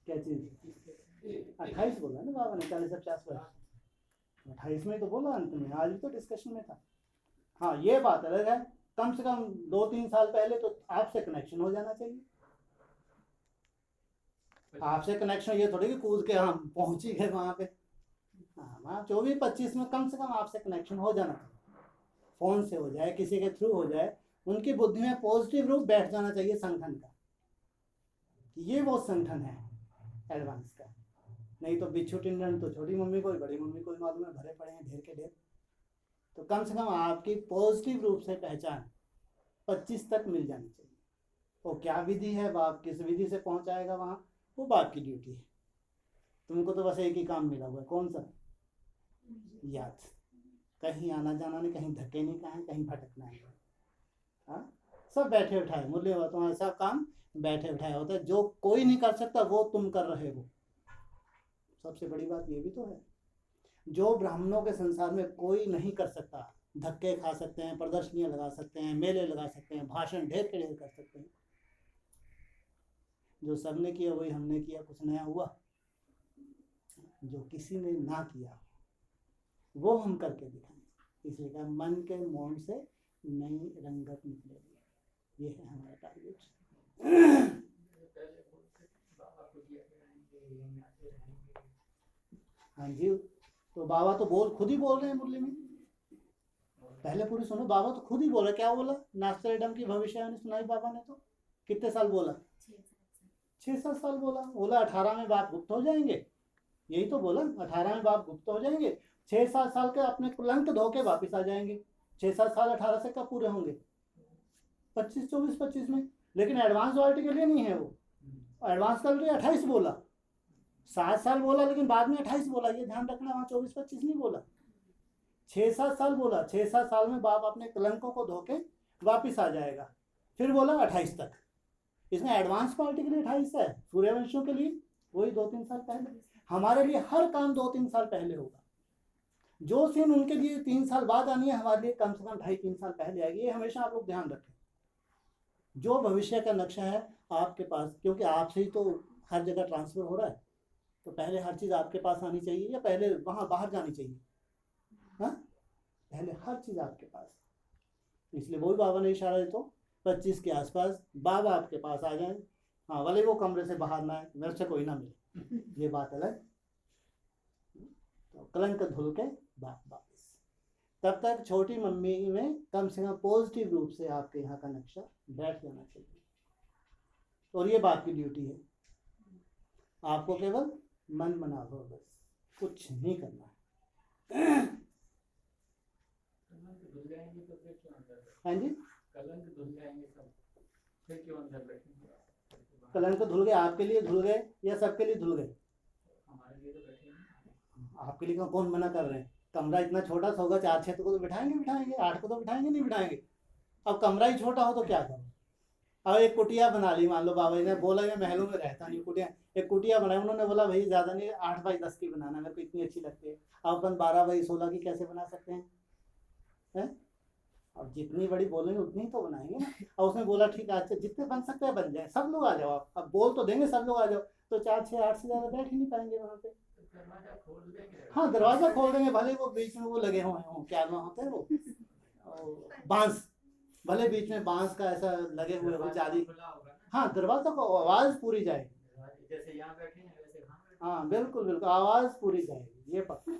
A: क्या चीज? 28 बोला ना बाबा ने, 40 से 50 वर्ष, 28 में तो बोला अंत में, आज भी तो डिस्कशन में था। हाँ, ये बात अलग है, कम से कम 2-3 साल पहले तो आपसे कनेक्शन हो जाना चाहिए। आपसे कनेक्शन ये थोड़ी कि कूद के हम पहुंच ही गए वहां पे। हाँ, 24-25 में कम से कम आपसे कनेक्शन हो जाना चाहिए, फोन से हो जाए, किसी के थ्रू हो जाए, उनकी बुद्धि में पॉजिटिव रूप बैठ जाना चाहिए संगठन का। ये वो संगठन है एडवांस का, नहीं तो बिच्छू टिंडन तो छोटी मम्मी को ही बड़ी मम्मी को ही मालूम है, भरे पड़े हैं ढेर के ढेर। तो कम से कम आपकी पॉजिटिव रूप से पहचान 25 तक मिल जानी चाहिए। वो क्या विधि है, बाप किस विधि से पहुंचाएगा वहाँ, वो बाप की ड्यूटी है। तुमको तो बस एक ही काम मिला हुआ है, कौन सा? याद। कहीं आना जाना नहीं, कहीं धक्के नहीं खाए, कहीं भटकना है। हाँ, सब बैठे उठाए मुरली हुआ, तुम्हारा सब काम बैठे उठाए होता है। जो कोई नहीं कर सकता वो तुम कर रहे हो। सबसे बड़ी बात ये भी तो है, जो ब्राह्मणों के संसार में कोई नहीं कर सकता। धक्के खा सकते हैं, प्रदर्शनियां लगा सकते हैं, मेले लगा सकते हैं, भाषण ढेर के ढेर कर सकते हैं। जो सबने किया वही हमने किया, कुछ नया हुआ? जो किसी ने ना किया वो हम करके दिखाएं। इसलिए कहा मन के मोड़ से नई रंगत निकलेगी। ये है हमारा टारगेट। हाँ जी, तो बाबा तो खुद ही बोल रहे हैं मुरली में। पहले पूरी सुनो, बाबा तो खुद ही बोला। क्या बोला? नास्ट्रेडम की भविष्यवाणी सुनाई बाबा ने। तो कितने साल बोला? 6-7 साल बोला 18 में बाप गुप्त हो जाएंगे। यही तो बोला, 18 में बाप गुप्त हो जाएंगे, 6-7 साल के अपने कुलंक धो के वापिस आ जाएंगे। 6-7 साल 18 से कब पूरे होंगे? 25 में। लेकिन एडवांस वालिटी के लिए नहीं है वो। एडवांस का 28 बोला, 7 साल बोला, लेकिन बाद में 28 बोला। ये ध्यान रखना, वहाँ 24-25 नहीं बोला, 6-7 साल बोला। 6-7 साल में बाप अपने कलंकों को धो के वापिस आ जाएगा। फिर बोला 28 तक। इसमें एडवांस पार्टी के लिए 28 है, सूर्यवंशियों के लिए वही 2-3 साल पहले। हमारे लिए हर काम 2-3 साल पहले होगा। जो सीन उनके लिए 3 साल बाद आनी है, हमारे लिए कम से कम 2.5-3 साल पहले आएगी। ये हमेशा आप लोग ध्यान रखें। जो भविष्य का नक्शा है आपके पास, क्योंकि आपसे ही तो हर जगह ट्रांसफर हो रहा है, तो पहले हर चीज़ आपके पास आनी चाहिए या पहले वहाँ बाहर जानी चाहिए? हाँ, पहले हर चीज़ आपके पास। इसलिए वही बाबा ने इशारा दे, तो 25 के आसपास बाबा आपके पास आ जाए। हाँ, भले वो कमरे से बाहर ना आए, मेरे से कोई ना मिले, ये बात अलग। तो कलंक धुल के बाप वापिस। तब तक छोटी मम्मी में कम से कम पॉजिटिव रूप से आपके यहाँ का नक्शा बैठ जाना चाहिए। और ये बाप की ड्यूटी है। आपको केवल मन बना दो, बस कुछ नहीं करना है। हाँ जी,
C: कलंक धुल जाएंगे सब, फिर क्यों अंदर बैठेंगे?
A: कलंक धुल गए, आपके लिए धुल गए या सबके लिए धुल गए?
C: हमारे लिए तो बैठे हैं।
A: आपके लिए कौन मना कर रहे हैं? कमरा इतना छोटा सा होगा, 4-6 को तो बिठाएंगे, 8 को तो बिठाएंगे नहीं बिठाएंगे। अब कमरा ही छोटा हो तो क्या करो? अब एक कुटिया बना ली, मान लो बाबा जी ने बोला मैं महलों में रहता नहीं, कुटिया, एक कुटिया बनाई। उन्होंने बोला भाई ज़्यादा नहीं, 8x10 की बनाना, मेरे को इतनी अच्छी लगती है। अब अपन 12x16 की कैसे बना सकते हैं? अब जितनी बड़ी बोलेंगे उतनी ही तो बनाएंगे ना। और उसने बोला ठीक है, अच्छा जितने बन सकते हैं बन जाए, सब लोग आ जाओ। आप अब बोल तो देंगे सब लोग आ जाओ, तो 4-6-8 से ज़्यादा बैठ ही नहीं पाएंगे वहाँ पे।
C: दरवाजा खोल देंगे।
A: हाँ, दरवाजा खोल देंगे, भले वो बीच में वो लगे हुए हों, क्या नाम होते हैं वो, बांस, भले बीच में बांस का ऐसा लगे हुए हो, जाली।
C: खुला होगा ना।
A: हाँ, दरवाजा को आवाज़ पूरी जाएगी।
C: जैसे यहाँ बैठे हैं वैसे वहाँ बैठे।
A: हाँ बिल्कुल बिल्कुल, आवाज़ पूरी जाएगी, ये पक्का,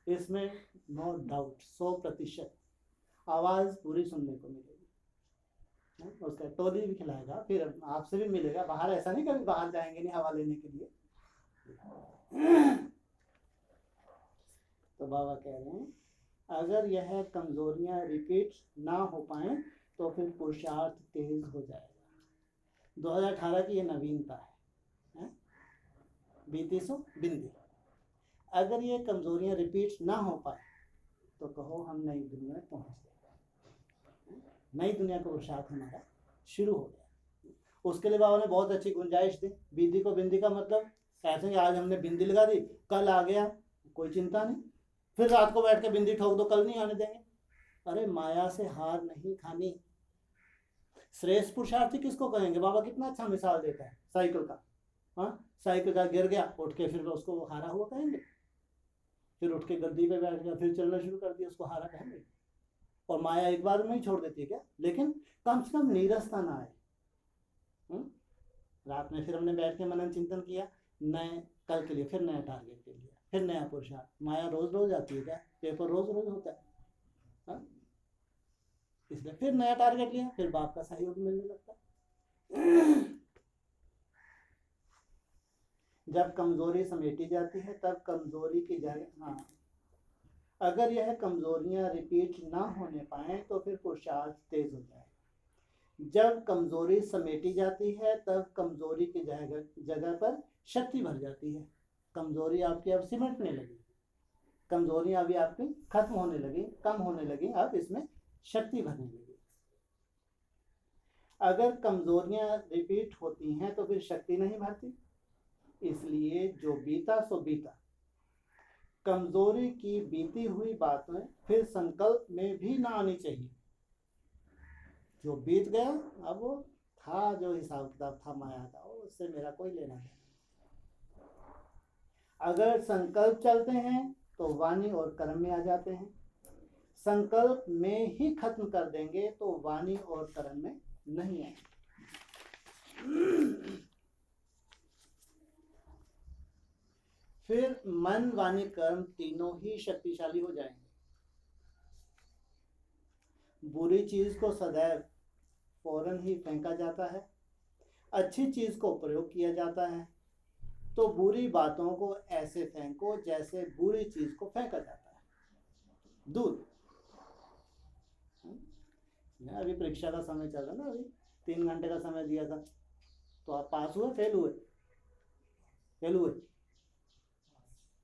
A: इसमें नो डाउट, 100% आवाज़ पूरी सुनने को मिलेगी। उसका टोली भी खिलाएगा, फिर आपसे भी मिलेगा। बाहर ऐसा नहीं कभी बाहर जाएंगे नहीं हवा लेने के लिए। तो बाबा कह रहे हैं अगर यह कमजोरियां रिपीट ना हो पाए तो फिर पुरुषार्थ तेज हो जाएगा। 2018 की ये नवीनता है, बीती सो बिंदी। अगर ये कमजोरियां रिपीट ना हो पाए तो कहो हम नई दुनिया में पहुंच गए, नई दुनिया का पुरुषार्थ हमारा शुरू हो गया। उसके लिए बाबा ने बहुत अच्छी गुंजाइश दी। बिंदी को बिंदी का मतलब ऐसे कि आज हमने बिंदी लगा दी, कल आ गया कोई चिंता नहीं, फिर रात को बैठ के बिंदी ठोक दो, कल नहीं आने देंगे। अरे माया से हार नहीं खानी। श्रेष्ठ पुरुषार्थी किसको कहेंगे? बाबा कितना अच्छा मिसाल देता है साइकिल का। हाँ, साइकिल का गिर गया, उठ के फिर उसको हारा हुआ कहेंगे, फिर उठ के गद्दी पे बैठ गया, फिर चलना शुरू कर दिया, उसको हारा कहेंगे। और माया एक बार में ही छोड़ देती है क्या? लेकिन कम से कम नीरसता ना आए। रात में फिर हमने बैठ के मनन चिंतन किया, नए कल के लिए, फिर नया टारगेट के लिए, फिर नया पुरुषार्थ। माया रोज रोज आती है क्या? पेपर रोज रोज होता है। हाँ? इसलिए फिर नया टारगेट लिया, फिर बाप का सहयोग मिलने लगता है। जब कमजोरी समेटी जाती है तब कमजोरी की जगह, हाँ, अगर यह कमजोरियां रिपीट ना होने पाए तो फिर पुरुषार्थ तेज हो जाए। जब कमजोरी समेटी जाती है तब कमजोरी की जगह पर शक्ति भर जाती है। कमजोरी आपकी अब सिमटने लगी, कमजोरी अभी आपकी खत्म होने लगी, कम होने लगी, अब इसमें शक्ति भरने लगी। अगर कमजोरियां रिपीट होती हैं तो फिर शक्ति नहीं भरती। इसलिए जो बीता सो बीता, कमजोरी की बीती हुई बातें फिर संकल्प में भी ना आनी चाहिए। जो बीत गया, अब वो था, जो हिसाब किताब था माया का, उससे मेरा कोई लेना देना। अगर संकल्प चलते हैं तो वाणी और कर्म में आ जाते हैं। संकल्प में ही खत्म कर देंगे तो वाणी और कर्म में नहीं आए। फिर मन, वाणी, कर्म तीनों ही शक्तिशाली हो जाएंगे। बुरी चीज को सदैव फौरन ही फेंका जाता है, अच्छी चीज को प्रयोग किया जाता है। तो बुरी बातों को ऐसे फेंको जैसे बुरी चीज को फेंका जाता है, दूर। अभी परीक्षा का समय चल रहा ना, अभी 3 घंटे का समय दिया था, तो आप पास हुए, फेल हुए? फेल हुए,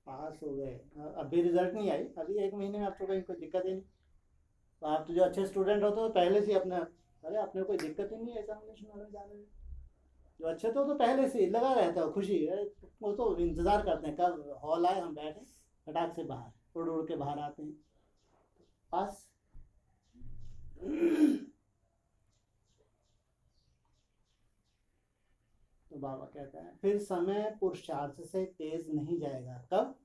A: पास हो गए। अभी रिजल्ट नहीं आई, अभी 1 महीने में आपको कहीं कोई दिक्कत ही नहीं। तो आप तो जो अच्छे स्टूडेंट होते हो पहले से अपने, अरे अपने कोई दिक्कत ही नहीं है एग्जामिनेशन में जाने में। जो अच्छे तो पहले से लगा रहता है खुशी है, वो तो इंतज़ार करते हैं कब हॉल आए, हम बैठे, फटाक से बाहर उड़ उड़ के बाहर आते हैं, पास। तो बाबा कहता है फिर समय पुरुषार्थ से तेज नहीं जाएगा। कब?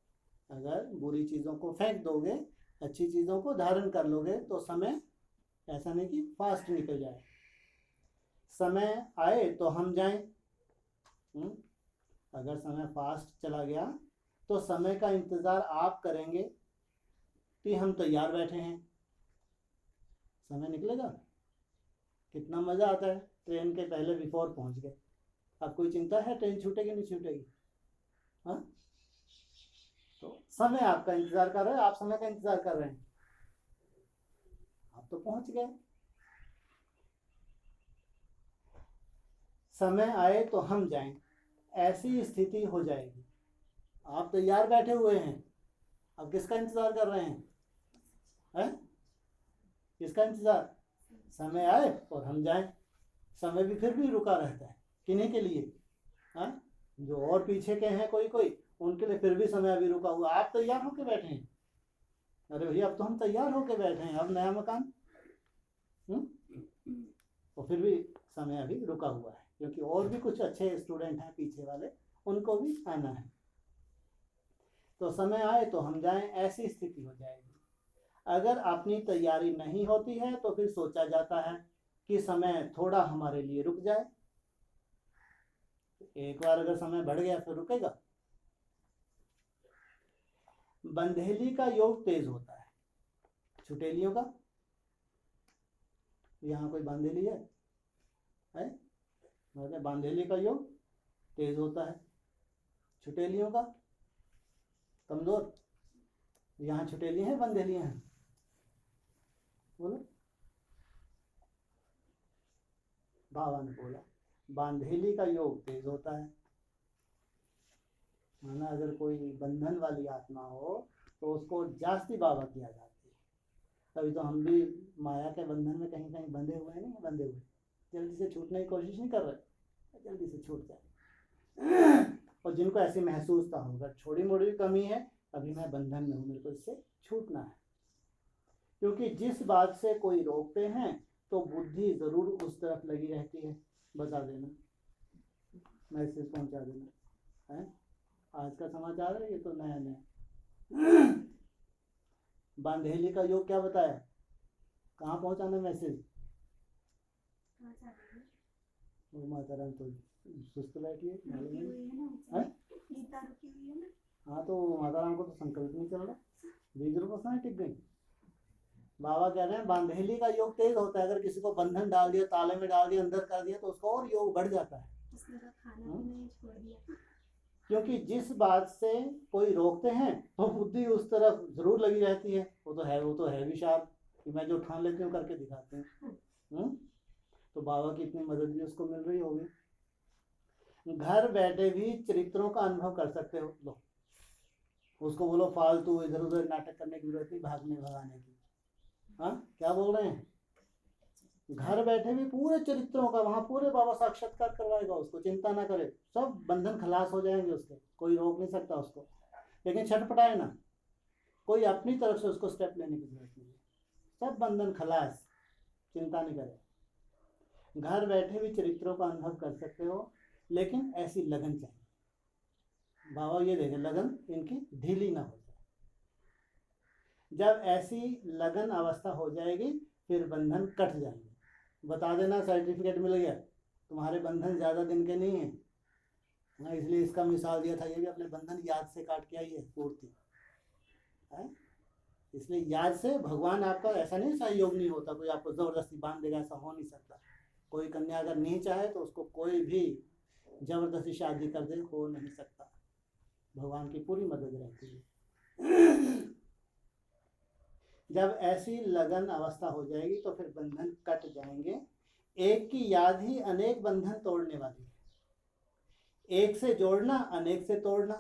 A: अगर बुरी चीज़ों को फेंक दोगे, अच्छी चीज़ों को धारण कर लोगे तो समय ऐसा नहीं कि फास्ट निकल जाए। समय आए तो हम जाएं। अगर समय फास्ट चला गया तो समय का इंतज़ार आप करेंगे कि हम तैयार बैठे हैं, समय निकलेगा। कितना मज़ा आता है, ट्रेन के पहले बिफोर पहुंच गए। अब कोई चिंता है ट्रेन छूटेगी नहीं छूटेगी? हाँ, तो समय आपका इंतज़ार कर रहा है, आप समय का इंतज़ार कर रहे हैं, आप तो पहुंच गए। समय आए तो हम जाएं, ऐसी स्थिति हो जाएगी। आप तैयार बैठे हुए हैं, अब किसका इंतज़ार कर रहे हैं? किसका इंतज़ार? समय आए और हम जाएं। समय भी फिर भी रुका रहता है, किन्हीं के लिए? हाँ, जो और पीछे के हैं कोई कोई, उनके लिए फिर भी समय अभी रुका हुआ। आप तैयार होके बैठे हैं, अरे भैया अब तो हम तैयार होके बैठे हैं, अब नया मकान, तो फिर भी समय अभी रुका हुआ है, क्योंकि और भी कुछ अच्छे स्टूडेंट हैं पीछे वाले, उनको भी आना है। तो समय आए तो हम जाएं, ऐसी स्थिति हो जाएगी। अगर अपनी तैयारी नहीं होती है तो फिर सोचा जाता है कि समय थोड़ा हमारे लिए रुक जाए। एक बार अगर समय बढ़ गया फिर रुकेगा? बंधेली का योग तेज होता है, छुटेलियों का? यहाँ कोई बंधेली है? मतलब बंधेली का योग तेज होता है, छुटेलियों का कमजोर। यहाँ छुटेली हैं, बंधेलियां हैं? बोलो। बाबा ने बोला बांधेली का योग तेज होता है। माना अगर कोई बंधन वाली आत्मा हो तो उसको जास्ती बाबा किया जाती है। तभी तो हम भी माया के बंधन में कहीं कहीं बंधे हुए हैं, नहीं बंधे हुए, जल्दी से छूटने की कोशिश नहीं कर रहे, जल्दी से छूट जाए। और जिनको ऐसी महसूस था होगा छोटी मोटी कमी है, अभी मैं बंधन में हूँ, मेरे को इससे छूटना है। क्योंकि जिस बात से कोई रोकते हैं तो बुद्धि ज़रूर उस तरफ लगी रहती है। बता देना, मैसेज पहुंचा देना है। आज का समाचार है ये, तो नया नया। बांधेली का योग क्या बताया, कहाँ पहुंचाना मैसेज? वो माता राम तो सुस्त बैठी है, हाँ, तो माता राम को तो संकल्प नहीं चल रहा, 20 रुपये टिक गई। बाबा कह रहे हैं बांधेली का योग तेज होता है। अगर किसी को बंधन डाल दिया, ताले में डाल दिया, अंदर कर दिया, तो उसका और योग बढ़ जाता है। क्योंकि जिस बात से कोई रोकते हैं तो बुद्धि उस तरफ जरूर लगी रहती है। वो तो है भी शार्प कि मैं जो ठान लेती हूँ करके दिखाती हूँ। तो बाबा की इतनी मदद भी उसको मिल रही होगी। घर बैठे भी चरित्रों का अनुभव कर सकते हो। लो, उसको बोलो फालतू इधर उधर नाटक करने की जरूरत नहीं, भागने भगाने की। हाँ, क्या बोल रहे हैं? घर बैठे भी पूरे चरित्रों का वहां पूरे बाबा साक्षात्कार करवाएगा उसको, चिंता ना करे। सब बंधन खलास हो जाएंगे उसके, कोई रोक नहीं सकता उसको। लेकिन छटपटाए ना, कोई अपनी तरफ से उसको स्टेप लेने की जरूरत नहीं है। सब बंधन खलास, चिंता नहीं करे। घर बैठे भी चरित्रों का अनुभव कर सकते हो, लेकिन ऐसी लगन चाहिए। बाबा ये देखे लगन इनकी ढीली ना हो जाए। जब ऐसी लगन अवस्था हो जाएगी फिर बंधन कट जाएंगे। बता देना सर्टिफिकेट मिल गया, तुम्हारे बंधन ज़्यादा दिन के नहीं है। इसलिए इसका मिसाल दिया था, ये भी अपने बंधन याद से काट के आई है पूर्ति है। इसलिए याद से भगवान आपका ऐसा नहीं सहयोग नहीं होता, कोई आपको ज़बरदस्ती बांध देगा, ऐसा हो नहीं सकता। कोई कन्या अगर नहीं चाहे तो उसको कोई भी ज़बरदस्ती शादी कर दे, हो नहीं सकता। भगवान की पूरी मदद रहती है। जब ऐसी लगन अवस्था हो जाएगी तो फिर बंधन कट जाएंगे। एक की याद ही अनेक बंधन तोड़ने वाली है। एक से जोड़ना, अनेक से तोड़ना।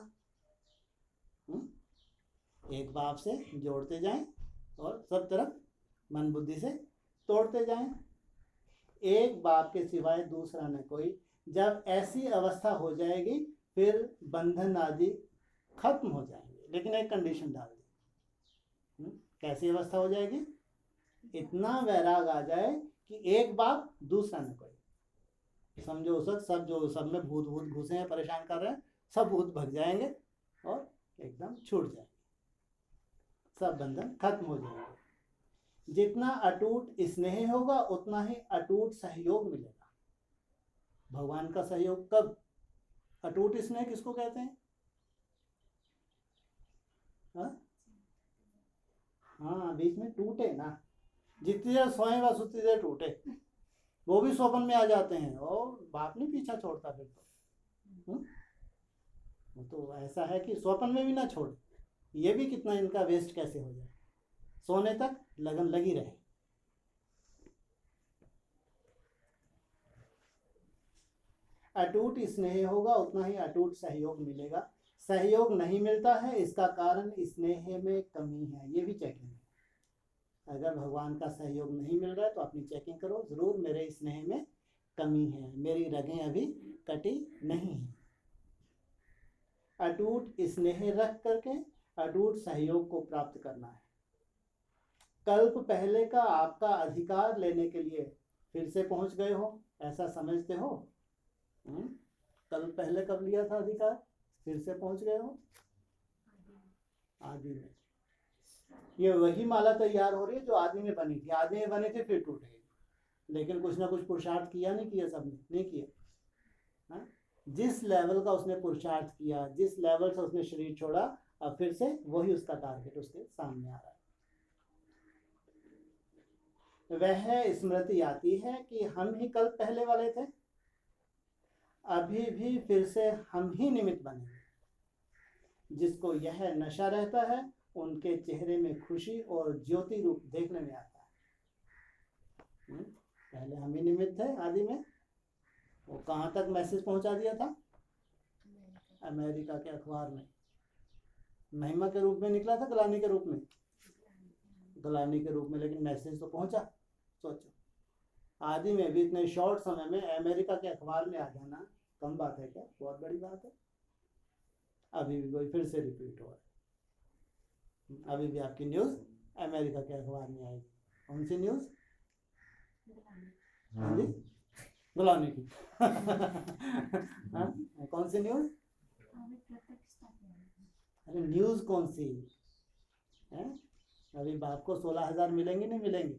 A: एक बाप से जोड़ते जाएं और सब तरफ मन बुद्धि से तोड़ते जाएं। एक बाप के सिवाय दूसरा न कोई। जब ऐसी अवस्था हो जाएगी फिर बंधन आदि खत्म हो जाएंगे, लेकिन एक कंडीशन डाल दी। कैसी अवस्था हो जाएगी? इतना वैराग आ जाए कि एक बाप दूसरा न कोई। समझो सब जो सब में भूत भूत घुसे हैं, परेशान कर रहे हैं, सब भूत भग जाएंगे और एकदम छूट जाएंगे, सब बंधन खत्म हो जाएंगे। जितना अटूट स्नेह होगा उतना ही अटूट सहयोग मिलेगा। भगवान का सहयोग कब? अटूट स्नेह किसको कहते हैं? हाँ, बीच में टूटे ना, जितनी देर सोए बस उतनी देर टूटे। वो भी स्वप्न में आ जाते हैं और बाप नहीं पीछा छोड़ता फिर तो। वो तो ऐसा है कि स्वप्न में भी ना छोड़े। ये भी कितना इनका वेस्ट कैसे हो जाए, सोने तक लगन लगी रहे। अटूट स्नेह होगा उतना ही अटूट सहयोग मिलेगा। सहयोग नहीं मिलता है, इसका कारण स्नेह में कमी है। ये भी चेकिंग है। अगर भगवान का सहयोग नहीं मिल रहा है तो अपनी चेकिंग करो जरूर, मेरे स्नेह में कमी है, मेरी रगें अभी कटी नहीं है। अटूट स्नेह रख करके अटूट सहयोग को प्राप्त करना है। कल्प पहले का आपका अधिकार लेने के लिए फिर से पहुंच गए हो, ऐसा समझते हो? कल्प पहले कब लिया था अधिकार? फिर से पहुंच गए हो आदि में। ये वही माला तैयार हो रही है जो आदि में बनी थी। आदि में बनी थी फिर टूटेगी, लेकिन कुछ ना कुछ पुरुषार्थ किया नहीं किया? सबने नहीं किया। जिस लेवल का उसने पुरुषार्थ किया, जिस लेवल से उसने शरीर छोड़ा, अब फिर से वही उसका टारगेट उसके सामने आ रहा है। वह स्मृति आती है कि हम ही कल पहले वाले थे, अभी भी फिर से हम ही निमित्त बनेंगे। जिसको यह नशा रहता है उनके चेहरे में खुशी और ज्योति रूप देखने में आता है। पहले हम ही निमित्त थे आदि में। वो कहाँ तक मैसेज पहुंचा दिया था? अमेरिका के अखबार में। महिमा के रूप में निकला था, गलानी के रूप में? गलानी के रूप में, लेकिन मैसेज तो पहुंचा। सोचो, आदि में भी इतने शॉर्ट समय में अमेरिका के अखबार में आ जाना कम बात है क्या? बहुत बड़ी बात है। अभी भी वही फिर से रिपीट हो रहा है। अभी भी आपकी न्यूज़ अमेरिका के अखबार में आएगी। कौन सी न्यूज़? हाँ जी, गुलामी की। कौन सी न्यूज़? अरे न्यूज़ कौन सी है? अभी बाप को 16,000 मिलेंगे नहीं मिलेंगे?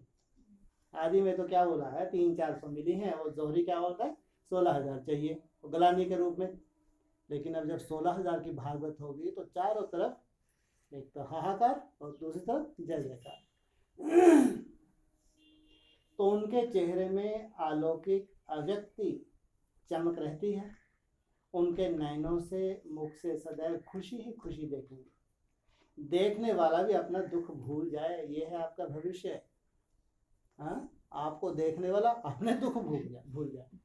A: आदि में तो क्या बोला है, 300-400 मिली हैं। वो जोहरी क्या बोलता है, 16,000 चाहिए गलानी के रूप में। लेकिन अब जब 16,000 की भागवत होगी तो चारों तरफ एक तो हाहाकार और दूसरी तरफ जय जयकार। तो उनके चेहरे में अलौकिक अव्यक्ति चमक रहती है। उनके नैनों से, मुख से सदैव खुशी ही खुशी देखेंगे। देखने वाला भी अपना दुख भूल जाए, ये है आपका भविष्य। हाँ, आपको देखने वाला अपने दुख भूल जाए।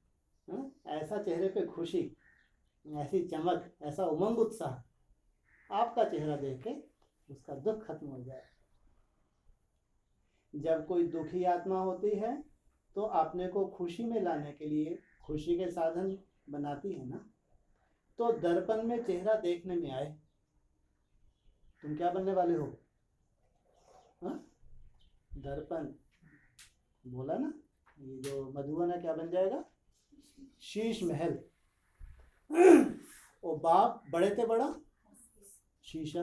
A: हाँ? ऐसा चेहरे पे खुशी, ऐसी चमक, ऐसा उमंग उत्साह आपका चेहरा देख के उसका दुख खत्म हो जाए। जब कोई दुखी आत्मा होती है तो अपने को खुशी में लाने के लिए खुशी के साधन बनाती है ना, तो दर्पण में चेहरा देखने में आए, तुम क्या बनने वाले हो? हाँ? दर्पण बोला ना, ये जो मधुबन है क्या बन जाएगा? शीश महल। और बाप बड़े थे बड़ा शीशा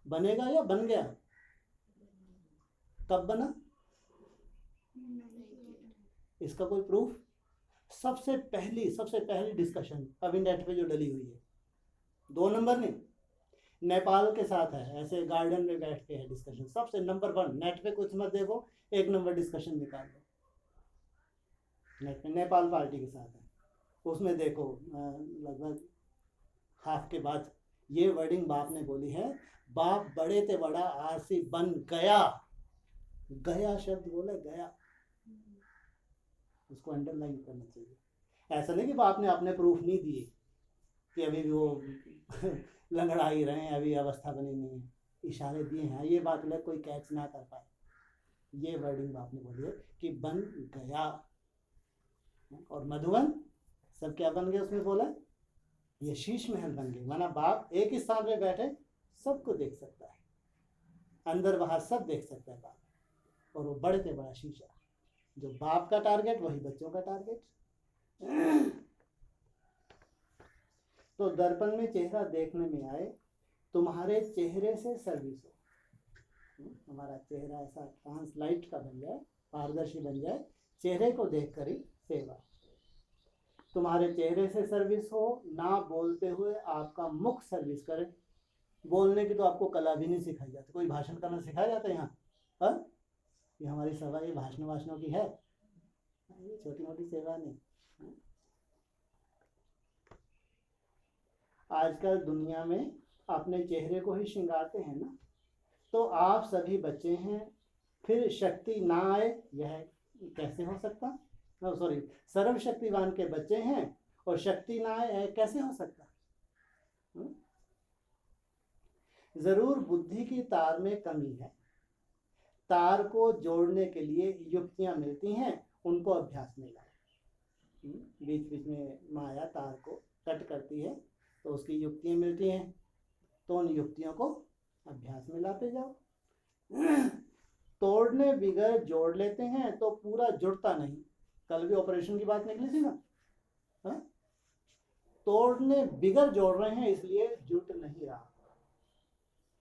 A: बनेगा या बन गया? कब बना? इसका कोई प्रूफ? सबसे पहली डिस्कशन अभी नेट पे जो डली हुई है, 2 नंबर नहीं, नेपाल के साथ है, ऐसे गार्डन में बैठ के है डिस्कशन, सबसे नंबर 1। नेट पे कुछ मत देखो, 1 नंबर डिस्कशन निकाल लो नेट पे, नेपाल पार्टी के साथ है, उसमें देखो लगभग हाफ के बाद ये वर्डिंग बाप ने बोली है, बाप बड़े थे बड़ा आरसी बन गया। गया शब्द बोला, गया, उसको अंडरलाइन करना चाहिए। ऐसा नहीं कि बाप ने अपने प्रूफ नहीं दिए कि अभी भी वो लंगड़ा ही रहे हैं, अभी अवस्था बनी नहीं है, इशारे दिए हैं, ये बात लग कोई कैच ना कर पाए। ये वर्डिंग बाप ने बोली है कि बन गया। और मधुबन सब क्या बन गए उसमें बोला, ये शीश महल बन गए, माना बाप एक ही स्थान में बैठे सबको देख सकता है, अंदर बाहर सब देख सकता है बाप। और वो बड़े थे बड़ा शीशा, जो बाप का टारगेट वही बच्चों का टारगेट। तो दर्पण में चेहरा देखने में आए, तुम्हारे चेहरे से सर्विस हो। हमारा चेहरा ऐसा ट्रांसलाइट का बन जाए, पारदर्शी बन जाए, चेहरे को देखकर ही सेवा। तुम्हारे चेहरे से सर्विस हो, ना बोलते हुए आपका मुख सर्विस करे। बोलने की तो आपको कला भी नहीं सिखाई जाती, कोई भाषण करना सिखाया जाता है यहाँ? हाँ, ये हमारी सभा ये भाषणों की है, ये छोटी मोटी सेवा नहीं। आजकल दुनिया में अपने चेहरे को ही श्रृंगारते हैं ना, तो आप सभी बच्चे हैं, फिर शक्ति ना आए यह कैसे हो सकता? सॉरी, सर्वशक्तिवान के बच्चे हैं और शक्ति ना आए कैसे हो सकता? जरूर बुद्धि की तार में कमी है, तार को जोड़ने के लिए युक्तियां मिलती हैं, उनको अभ्यास में लाए। बीच बीच में माया तार को कट करती है तो उसकी युक्तियां मिलती हैं, तो उन युक्तियों को अभ्यास में लाते जाओ। तोड़ने बिगड़ जोड़ लेते हैं तो पूरा जुड़ता नहीं। कल भी ऑपरेशन की बात निकली थी ना, हा? तोड़ने बिगड़ जोड़ रहे हैं इसलिए जुट नहीं रहा,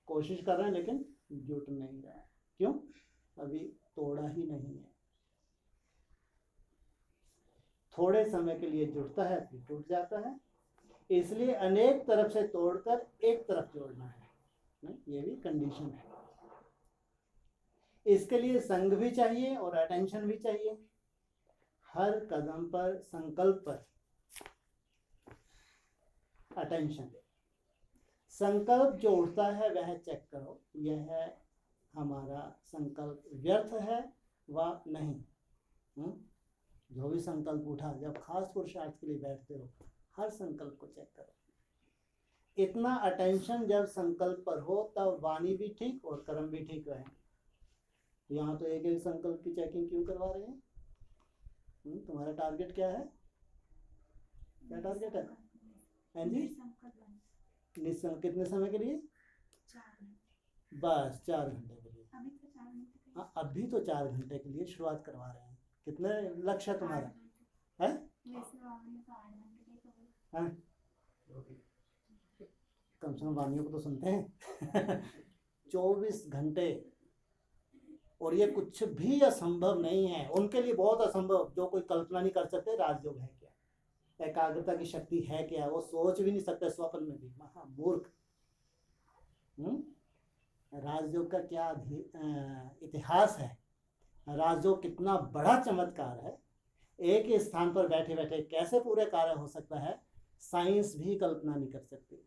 A: कोशिश कर रहे हैं लेकिन जुट नहीं रहा। क्यों? अभी तोड़ा ही नहीं है। थोड़े समय के लिए जुड़ता है फिर टूट जाता है, इसलिए अनेक तरफ से तोड़कर एक तरफ जोड़ना है, ये भी कंडीशन है। इसके लिए संग भी चाहिए और अटेंशन भी चाहिए। हर कदम पर संकल्प पर अटेंशन। संकल्प जो उठता है वह चेक करो, यह है हमारा संकल्प व्यर्थ है व नहीं। जो भी संकल्प उठा, जब खास पुरुषार्थ के लिए बैठते हो, हर संकल्प को चेक करो। इतना अटेंशन जब संकल्प पर हो तब वाणी भी ठीक और कर्म भी ठीक रहे। यहाँ तो एक एक संकल्प की चेकिंग क्यों करवा रहे हैं? तुम्हारा टारगेट क्या है? क्या टारगेट है? हाँ जी, निस्संग कितने समय के लिए?
B: 4
A: बस 4 घंटे के लिए।
B: अभी तो 4 घंटे
A: हाँ, अभी तो 4 घंटे के लिए शुरुआत करवा रहे हैं। कितने लक्ष्य है तुम्हारा? है?
B: वैसे बाबा ने तो 8 घंटे के कहा।
A: हाँ, कम से कम वानियों को तो सुनते हैं। 24 घंटे। और ये कुछ भी असंभव नहीं है उनके लिए, बहुत असंभव, जो कोई कल्पना नहीं कर सकते। राजयोग है क्या, एकाग्रता की शक्ति है क्या, वो सोच भी नहीं सकते स्वप्न में भी। महामूर्ख। राजयोग का क्या इतिहास है, राजयोग कितना बड़ा चमत्कार है। एक ही स्थान पर बैठे बैठे कैसे पूरे कार्य हो सकता है, साइंस भी कल्पना नहीं कर सकती।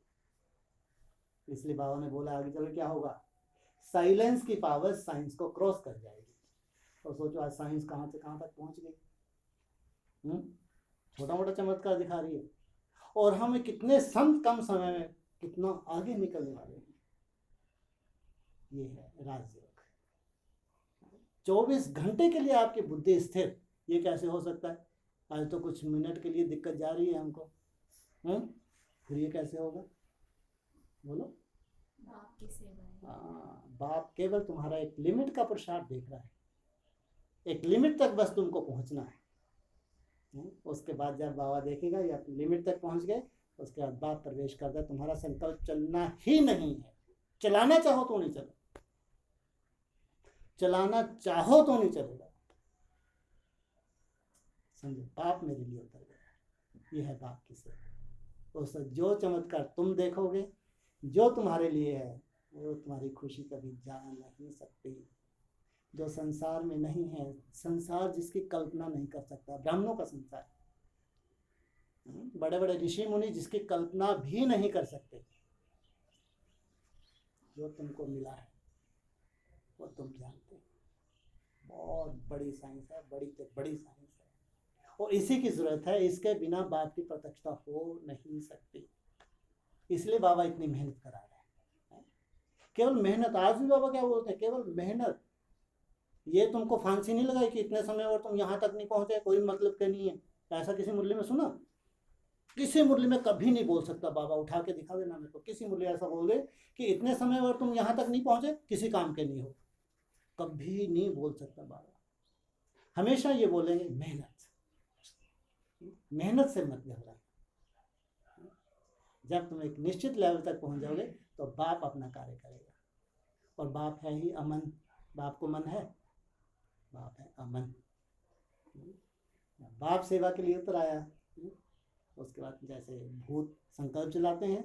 A: इसलिए बाबा ने बोला आगे चल क्या होगा, साइलेंस की पावर साइंस को क्रॉस कर जाएगी। और सोचो आज साइंस कहाँ से कहाँ तक पहुंच गई। छोटा मोटा चमत्कार दिखा रही है, और हम कितने कम समय में कितना आगे निकलने वाले हैं। ये है राजयोग। 24 घंटे के लिए आपकी बुद्धि स्थिर, ये कैसे हो सकता है? आज तो कुछ मिनट के लिए दिक्कत जा रही है हमको, फिर ये कैसे होगा? बोलो।
B: बाप की सेवा है।
A: बाप केवल तुम्हारा एक लिमिट का पुरुषार्थ देख रहा है, एक लिमिट तक बस तुमको पहुंचना है। उसके बाद जब बाबा देखेगा या लिमिट तक पहुंच गए, उसके बाद बाप प्रवेश करता है। तुम्हारा संकल्प चलना ही नहीं है। चलाना चाहो तो नहीं चलो, चलाना चाहो तो नहीं चलेगा। समझो, बाप मेरे लिए उतर गया। ये है बाप की सेवा। तो जो चमत्कार तुम देखोगे, जो तुम्हारे लिए है, वो तुम्हारी खुशी कभी जा नहीं सकती। जो संसार में नहीं है, संसार जिसकी कल्पना नहीं कर सकता, ब्राह्मणों का संसार, बड़े बड़े ऋषि मुनि जिसकी कल्पना भी नहीं कर सकते, जो तुमको मिला है वो तुम जानते हो। बहुत बड़ी साइंस है, बड़ी से बड़ी साइंस है, और इसी की जरूरत है। इसके बिना बाप की प्रत्यक्षता हो नहीं सकती। इसलिए बाबा इतनी मेहनत करा रहे हैं। केवल मेहनत, आज भी बाबा क्या बोलते हैं, केवल मेहनत। ये तुमको फांसी नहीं लगाई कि इतने समय और तुम यहाँ तक नहीं पहुंचे, कोई मतलब के नहीं है। ऐसा किसी मुरली में सुना? किसी मुरली में कभी नहीं बोल सकता बाबा, उठा के दिखा देना मेरे को। किसी मुरली ऐसा बोल दे कि इतने समय और तुम यहाँ तक नहीं पहुंचे, किसी काम के नहीं हो, कभी नहीं बोल सकता बाबा। हमेशा ये बोलेंगे मेहनत, मेहनत से मत घबरा। जब तुम एक निश्चित लेवल तक पहुंच जाओगे तो बाप अपना कार्य करेगा। और बाप है ही अमन। बाप को मन है, बाप है अमन। बाप सेवा के लिए उतर आया। उसके बाद जैसे भूत संकल्प चलाते हैं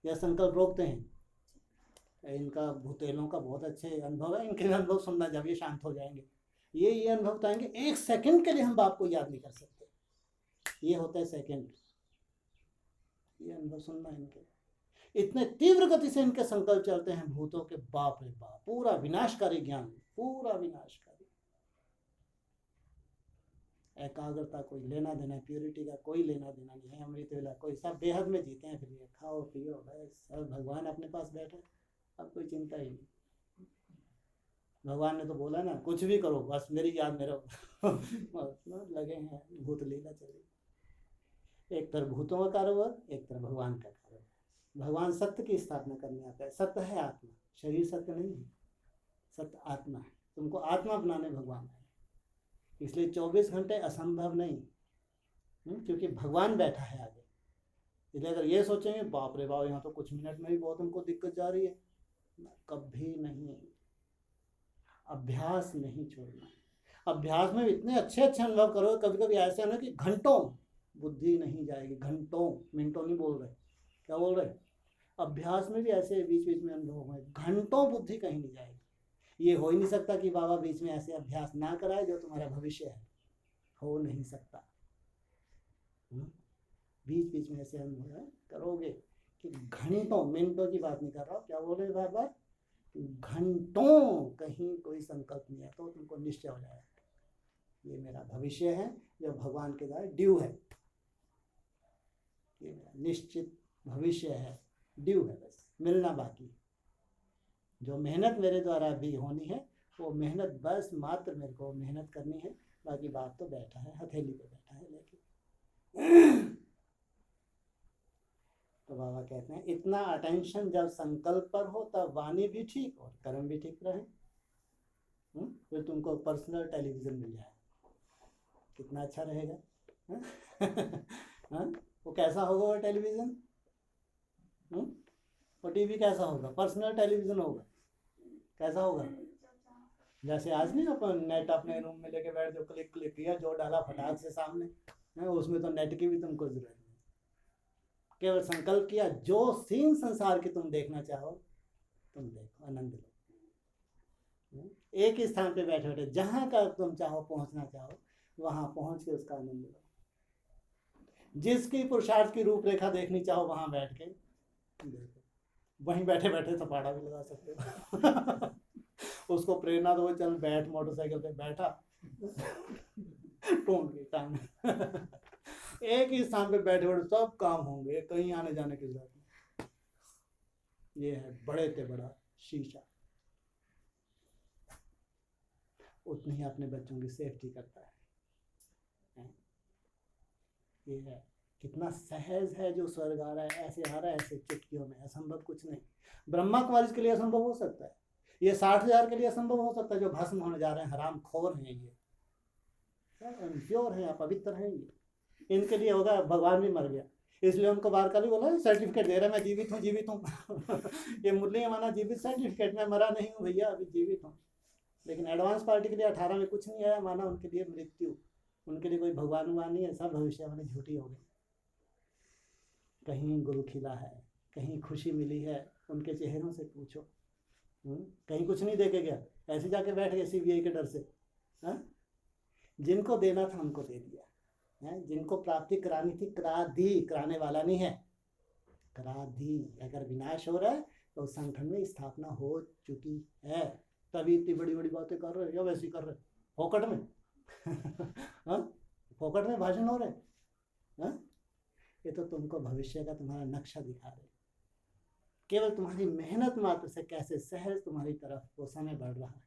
A: या संकल्प रोकते हैं, इनका भूतेलों का बहुत अच्छे अनुभव है। इनके अनुभव सुनना, जब ये शांत हो जाएंगे ये अनुभव बताएंगे। 1 सेकंड के लिए हम बाप को याद नहीं कर सकते, ये होता है सेकंड। ये अनुभव सुनना इनके, इतने तीव्र गति से इनके संकल्प चलते हैं भूतों के। बाप रे बाप, पूरा विनाशकारी ज्ञान, पूरा विनाशकारी। एकाग्रता कोई लेना देना, प्योरिटी का कोई लेना देना नहीं है। अमृत वेला कोई, सब बेहद में जीते हैं। फिर ये खाओ पियो बस, सब भगवान अपने पास बैठे, अब कोई चिंता ही नहीं। भगवान ने तो बोला ना, कुछ भी करो बस मेरी याद में रहो। लगे हैं भूत लीला चली। एक तरफ भूतों का कारोबार, एक तरफ भगवान का कारोबार। भगवान सत्य की स्थापना करने आता है। सत्य है आत्मा, शरीर सत्य नहीं है। सत्य आत्मा है, तुमको आत्मा बनाने भगवान है। इसलिए 24 घंटे असंभव नहीं, क्योंकि भगवान बैठा है आगे। इसलिए अगर ये सोचेंगे बाप रे बाप यहाँ तो कुछ मिनट में ही बहुत हमको दिक्कत जा रही है, कभी नहीं। अभ्यास नहीं छोड़ना। अभ्यास में इतने अच्छे अच्छे अनुभव करो, कभी कभी ऐसे ना कि घंटों बुद्धि नहीं जाएगी। घंटों, मिनटों नहीं बोल रहे, क्या बोल रहे? अभ्यास में भी ऐसे बीच बीच में अनुभव हुए, घंटों बुद्धि कहीं नहीं जाएगी। ये हो ही नहीं सकता कि बाबा बीच में ऐसे अभ्यास ना कराए जो तुम्हारा भविष्य है, हो नहीं सकता। बीच बीच में ऐसे अनुभव करोगे कि घंटों, मिनटों की बात नहीं कर रहा हूँ, क्या बोल रहे बार बार, घंटों कहीं कोई संकल्प नहीं है तो तुमको निश्चय हो जाएगा ये मेरा भविष्य है जो भगवान के द्वारा ड्यू है। ये मेरा निश्चित भविष्य है, ड्यू है, बस मिलना बाकी। जो मेहनत मेरे द्वारा भी होनी है वो मेहनत बस मात्र मेरे को मेहनत करनी है, बाकी बात तो बैठा है, हथेली पे बैठा है लेकिन। तो बाबा कहते हैं इतना अटेंशन जब संकल्प पर हो तब वाणी भी ठीक और कर्म भी ठीक रहे। फिर तुमको पर्सनल टेलीविजन मिल जाए, कितना अच्छा रहेगा। वो कैसा होगा वो टेलीविजन? वो टीवी कैसा होगा? पर्सनल टेलीविजन होगा। कैसा होगा? जैसे आज नहीं अपन नेट अपने रूम में लेके बैठ, जो क्लिक क्लिक किया, जो डाला फटाक से सामने, उसमें तो नेट की भी तुमको जरूरत नहीं। केवल संकल्प किया, जो सीन संसार की तुम देखना चाहो तुम देखो, आनंद लो। एक ही स्थान पे बैठे बैठे जहाँ का तुम चाहो पहुँचना चाहो वहाँ पहुँच के उसका आनंद लो। जिसकी पुरुषार्थ की रूपरेखा देखनी चाहो वहां बैठ के देखो, वहीं बैठे बैठे थपाड़ा भी लगा सकते हो। उसको प्रेरणा दो, चल बैठ मोटरसाइकिल पे, बैठा टूंड के काम। एक ही स्थान पे बैठे बैठे सब काम होंगे, कहीं आने जाने की जरूरत नहीं। ये है बड़े से बड़ा शीशा, उतनी ही अपने बच्चों की सेफ्टी करता है। ये है कितना सहज है जो स्वर्ग आ रहा है, ऐसे आ रहा है, ऐसे चुटकियों में, असंभव कुछ नहीं। ब्रह्मा कुमारी के लिए असंभव हो सकता है, ये 60,000 के लिए असंभव हो सकता है जो भस्म होने जा रहे हैं, हराम खोर हैं ये, प्योर हैं, अपवित्र हैं ये, इनके लिए होगा भगवान भी मर गया, इसलिए उनको बार का भी बोला सर्टिफिकेट दे रहा है, मैं जीवित हूँ जीवित हूँ। ये मुरली माना जीवित सर्टिफिकेट, मैं मरा नहीं हूँ भैया, अभी जीवित हूँ। लेकिन एडवांस पार्टी के लिए 18 में कुछ नहीं आया, माना उनके लिए मृत्यु, उनके लिए कोई भगवान हुआ नहीं है, सब भविष्यवाणी झूठी हो गई। कहीं गुरु खिला है, कहीं खुशी मिली है, उनके चेहरों से पूछो। कहीं कुछ नहीं देके गया, ऐसे जाके बैठ गए सीबीआई के डर से। जिनको देना था उनको दे दिया है, जिनको प्राप्ति करानी थी करा दी, कराने वाला नहीं है, करा दी। अगर विनाश हो रहा है तो संगठन में स्थापना हो चुकी है, तभी इतनी बड़ी बड़ी बातें कर रहे या वैसी कर रहे फोकट में। फोकट में भाषण हो रहे। ये तो तुमको भविष्य का तुम्हारा नक्शा दिखा रहे, केवल तुम्हारी मेहनत मात्र से कैसे सहज तुम्हारी तरफ वो समय बढ़ रहा है।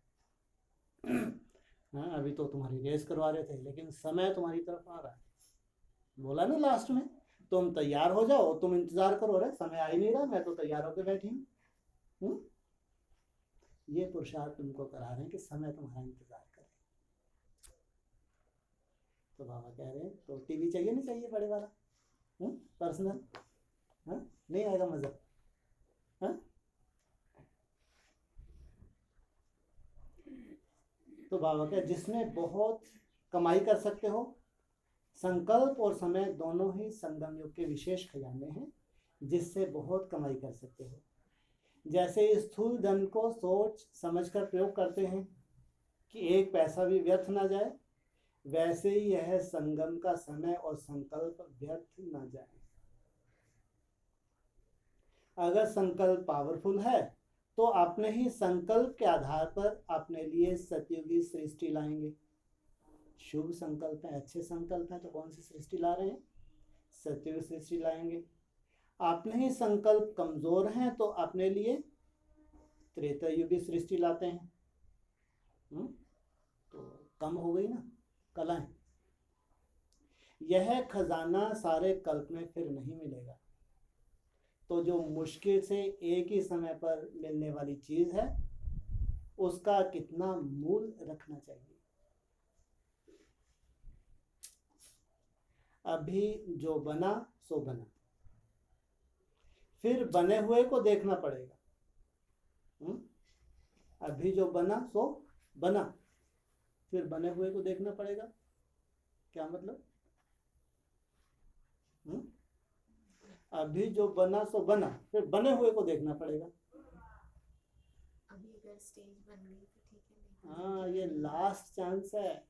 A: अभी तो तुम्हारी रेस करवा रहे थे, लेकिन समय तुम्हारी तरफ आ रहा है। बोला ना लास्ट में, तुम तैयार हो जाओ, तुम इंतजार करो, रहे समय आ ही नहीं रहा, मैं तो तैयार होकर बैठी हूँ। ये पुरुषार्थ तुमको करा रहे हैं कि समय तुम्हारा इंतजार करे। तो बाबा कह रहे हैं तो टीवी चाहिए नहीं चाहिए बड़े वाला, पर्सनल, नहीं आएगा मजा। तो बाबा कह जिसमें बहुत कमाई कर सकते हो, संकल्प और समय दोनों ही संगम युग के विशेष खजाने हैं जिससे बहुत कमाई कर सकते हो। जैसे स्थूल धन को सोच समझकर प्रयोग करते हैं कि एक पैसा भी व्यर्थ ना जाए, वैसे ही यह संगम का समय और संकल्प व्यर्थ ना जाए। अगर संकल्प पावरफुल है तो अपने ही संकल्प के आधार पर अपने लिए सतयुगी सृष्टि लाएंगे। शुभ संकल्प है, अच्छे संकल्प है, तो कौन सी सृष्टि ला रहे हैं? सतयुगी सृष्टि लाएंगे। अपने ही संकल्प कमजोर हैं तो अपने लिए त्रेतायुगी सृष्टि लाते हैं। तो कम हो गई ना कलाएं। यह खजाना सारे कल्प में फिर नहीं मिलेगा, तो जो मुश्किल से एक ही समय पर मिलने वाली चीज है उसका कितना मूल रखना चाहिए। अभी जो बना सो बना, फिर बने हुए को देखना पड़ेगा। अभी जो बना सो बना, फिर बने हुए को देखना पड़ेगा। क्या मतलब? अभी जो बना सो बना, फिर बने हुए को देखना पड़ेगा।
B: अभी अगर स्टेज बन गई तो ठीक है।
A: हाँ, ये लास्ट चांस है।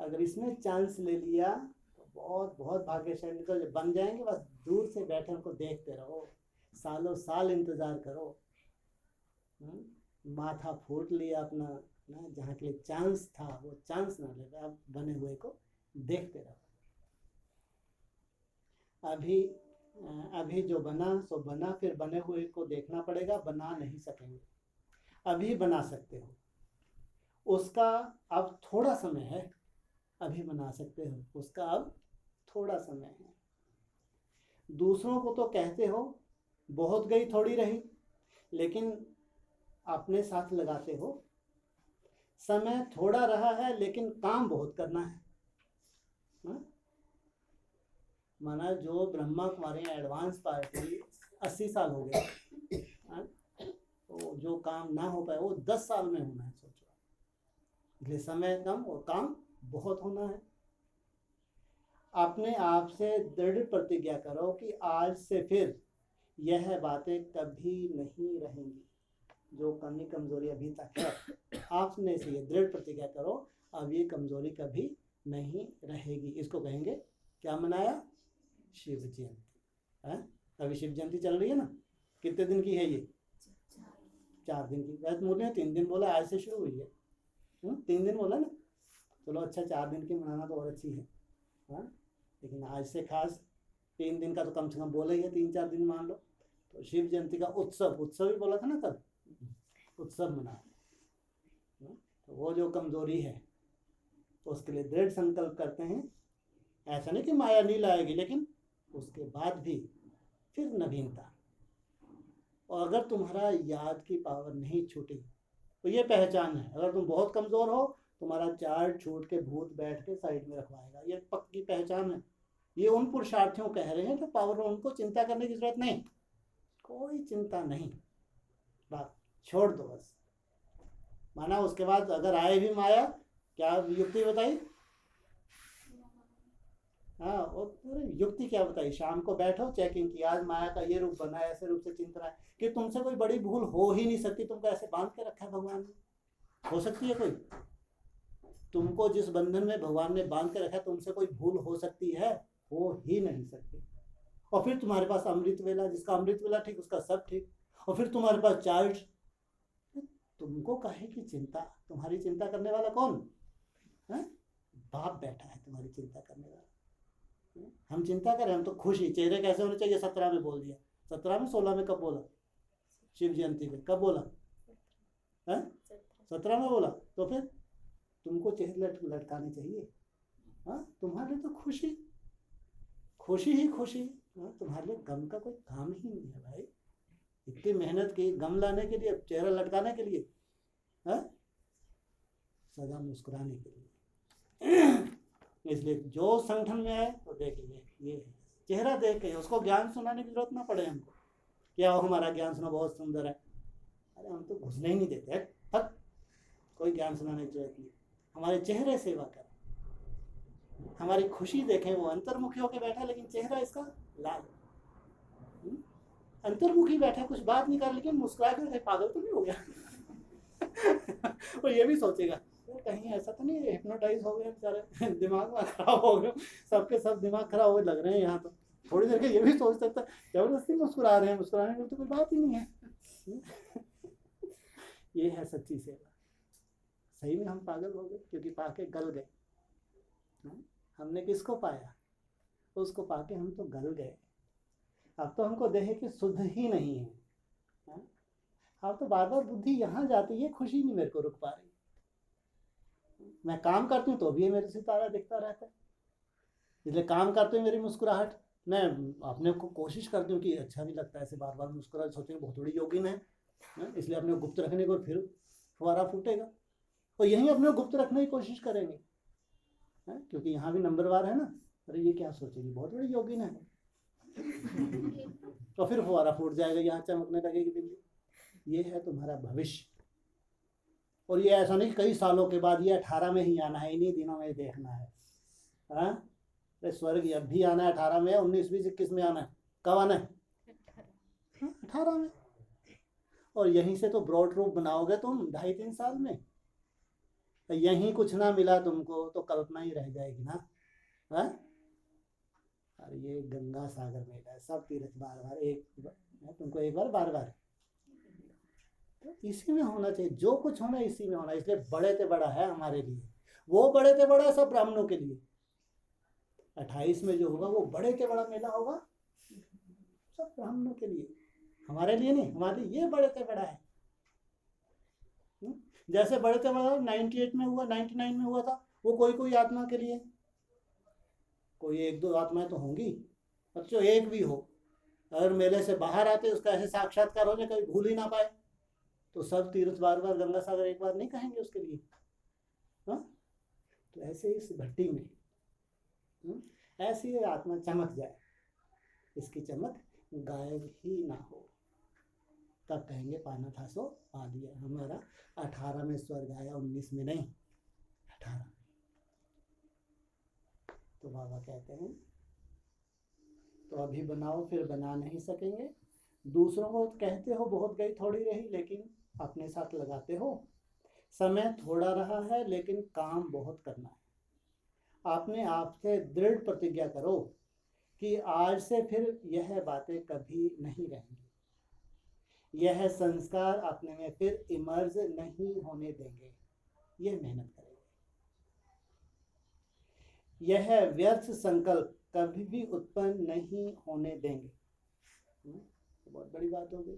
A: अगर इसमें चांस ले लिया तो बहुत बहुत भाग्यशाली निकल बन जाएंगे। बस दूर से बैठे उनको देखते रहो, सालों साल इंतजार करो। माथा फूट लिया अपना ना, जहाँ के लिए चांस था वो चांस ना ले, आप बने हुए को देखते रहो। अभी जो बना सो बना, फिर बने हुए को देखना पड़ेगा। बना नहीं सकेंगे, अभी बना सकते हो, उसका अब थोड़ा समय है। अभी बना सकते हो, उसका अब थोड़ा समय है। दूसरों को तो कहते हो बहुत गई थोड़ी रही, लेकिन अपने साथ लगाते हो समय थोड़ा रहा है लेकिन काम बहुत करना है। माना जो ब्रह्मा कुमारी एडवांस पार्टी 80 साल हो गए, तो जो काम ना हो पाए वो 10 साल में होना है। सोचो, इसलिए समय कम और काम बहुत होना है। अपने आप से दृढ़ प्रतिज्ञा करो कि आज से फिर यह बातें कभी नहीं रहेंगी। जो कमी कमजोरी अभी तक है, आपने से ये दृढ़ प्रतिज्ञा करो, अब ये कमजोरी कभी नहीं रहेगी। इसको कहेंगे क्या मनाया? शिव जयंती है। अभी शिव जयंती चल रही है ना, कितने दिन की है ये? 4 दिन की। वैसे मुरली ने 3 दिन बोला, आज से शुरू हुई है। 3 दिन बोला ना, चलो अच्छा 4 दिन की मनाना तो और अच्छी है। हाँ, लेकिन आज से खास 3 दिन का तो कम से कम बोला ही है, 3-4 दिन मान लो। तो शिव जयंती का उत्सव ही बोला था ना कल, उत्सव मना। तो वो जो कमजोरी है उसके लिए दृढ़ संकल्प करते हैं। ऐसा नहीं कि माया नहीं लाएगी, लेकिन उसके बाद भी फिर नवीनता। और अगर तुम्हारा याद की पावर नहीं छूटी तो ये पहचान है, अगर तुम बहुत कमजोर हो तुम्हारा चार्ट छूट के भूत बैठ के साइड में रखवाएगा, ये पक्की पहचान है। ये उन पुरुषार्थियों कह रहे हैं जो पावर, उनको चिंता करने की जरूरत नहीं, कोई चिंता नहीं, बात छोड़ दो बस। माना उसके बाद अगर आए भी माया, क्या युक्ति बताई? हाँ, और युक्ति क्या बताई? शाम को बैठो चेकिंग की, आज माया का ये रूप बना है, ऐसे रूप से चिंतन है कि तुमसे कोई बड़ी भूल हो ही नहीं सकती। तुमको ऐसे बांध के रखा है भगवान ने, हो सकती है कोई? तुमको जिस बंधन में भगवान ने बांध के रखा है, तुमसे कोई भूल हो सकती है? हो ही नहीं सकती। और फिर तुम्हारे पास अमृत वेला, जिसका अमृत वेला ठीक उसका सब ठीक, और फिर तुम्हारे पास चार्ट। तुमको काहे की चिंता? तुम्हारी चिंता करने वाला कौन है? बाप बैठा है तुम्हारी चिंता करने वाला। हम चिंता करें, हम तो खुश ही। चेहरे कैसे होने चाहिए? 17 में बोल दिया। 17 में 16 में कब बोला? शिव जयंती में कब बोला है? 17 में बोला। तो फिर तुमको चेहरे लटकाने चाहिए। हाँ, तुम्हारे लिए तो खुशी खुशी ही खुशी। हाँ, तुम्हारे लिए गम का कोई काम ही नहीं है भाई। इतनी मेहनत की गम लाने के लिए, चेहरा लटकाने के लिए, हाँ, सदा मुस्कुराने के लिए। इसलिए जो संगठन में है तो देखिए ये चेहरा देख के उसको ज्ञान सुनाने की जरूरत ना पड़े हमको। क्या हमारा ज्ञान सुना बहुत सुंदर है, अरे हम तो घुसने ही नहीं देते हैं। तक कोई ज्ञान सुनाने की जरूरत नहीं। हमारे चेहरे सेवा करें, हमारी खुशी देखें। वो अंतर्मुखी होकर बैठा लेकिन चेहरा इसका लाल। अंतर्मुखी बैठा, कुछ बात नहीं कर, लेकिन मुस्कुरा के पागल तो नहीं हो गया? और ये भी सोचेगा कहीं ऐसा तो नहीं हिप्नोटाइज हो गए बेचारे, दिमाग में खराब हो गए, सबके सब दिमाग खराब हो लग रहे हैं यहाँ। तो थोड़ी देर के ये भी सोच सकता है, जबरदस्ती मुस्कुरा रहे हैं, मुस्कुराने की तो कोई बात ही नहीं है। ये है सच्ची सेवा। सही में हम पागल हो गए क्योंकि पाके गल गए। हमने किसको पाया? उसको पाके हम तो गल गए। अब तो हमको देह की सुध ही नहीं है। अब तो बार बार बुद्धि यहाँ जाती है, खुशी नहीं मेरे को रुक पा रही। मैं काम करती हूँ तो भी मेरे सितारा दिखता रहता है, इसलिए काम करते हुए मेरी मुस्कुराहट। मैं अपने को कोशिश करती हूँ कि अच्छा नहीं लगता ऐसे बार बार मुस्कुरा, सोचेंगे बहुत बड़ी योगिन है, इसलिए अपने को गुप्त रखने को, फिर फुवारा फूटेगा। और यहीं अपने को गुप्त रखने की कोशिश करेंगे, क्योंकि यहाँ भी नंबरवार है ना। अरे ये क्या सोचेगी, बहुत बड़ी योगिन है, तो फिर फुवारा फूट जाएगा, यहाँ चमकने लगेगी बिल्ली। ये है तुम्हारा भविष्य। और ये ऐसा नहीं कई सालों के बाद, ये 18 में ही आना है, इन्हीं दिनों में देखना है। हाँ, अरे स्वर्ग अब भी आना है 18 में, 19, 20, 21 में आना है। कब आना है? 18 में। और यहीं से तो ब्रॉड रूप बनाओगे तुम 2.5-3 साल में। यहीं कुछ ना मिला तुमको तो कल्पना ही रह जाएगी ना। हाँ, और ये गंगा सागर मेला है, सब तीर्थ बार बार एक, तुमको एक बार बार बार, तो इसी में होना चाहिए। जो कुछ होना इसी में होना। इसलिए बड़े ते बड़ा है हमारे लिए, वो बड़े ते बड़ा सब ब्राह्मणों के लिए। 28 में जो होगा वो बड़े ते बड़ा मेला होगा सब ब्राह्मणों के लिए, हमारे लिए नहीं। हमारे लिए ये बड़े ते बड़ा है। जैसे बड़े ते बड़ा 98 में हुआ, 99 में हुआ था, वो कोई कोई आत्मा के लिए, कोई 1-2 आत्माएं तो होंगी, बच्चों एक भी हो, अगर मेले से बाहर आते उसका ऐसे साक्षात्कार हो जाए कभी भूल ही ना पाए, तो सब तीर्थ बार बार गंगा सागर एक बार नहीं कहेंगे उसके लिए। हाँ, तो ऐसे इस भट्टी में ऐसी आत्मा चमक जाए, इसकी चमक गायब ही ना हो, तब कहेंगे पाना था सो पा लिया। हमारा 18 में स्वर्ग आया, 19 में नहीं, 18 में। तो बाबा कहते हैं तो अभी बनाओ, फिर बना नहीं सकेंगे। दूसरों को कहते हो बहुत गई थोड़ी रही, लेकिन अपने साथ लगाते हो। समय थोड़ा रहा है लेकिन काम बहुत करना है। आपने आपसे दृढ़ प्रतिज्ञा करो कि आज से फिर यह बातें कभी नहीं रहेंगी, यह संस्कार अपने में फिर इमर्ज नहीं होने देंगे, यह मेहनत करेंगे। यह व्यर्थ संकल्प कभी भी उत्पन्न नहीं होने देंगे। तो बहुत बड़ी बात हो गई।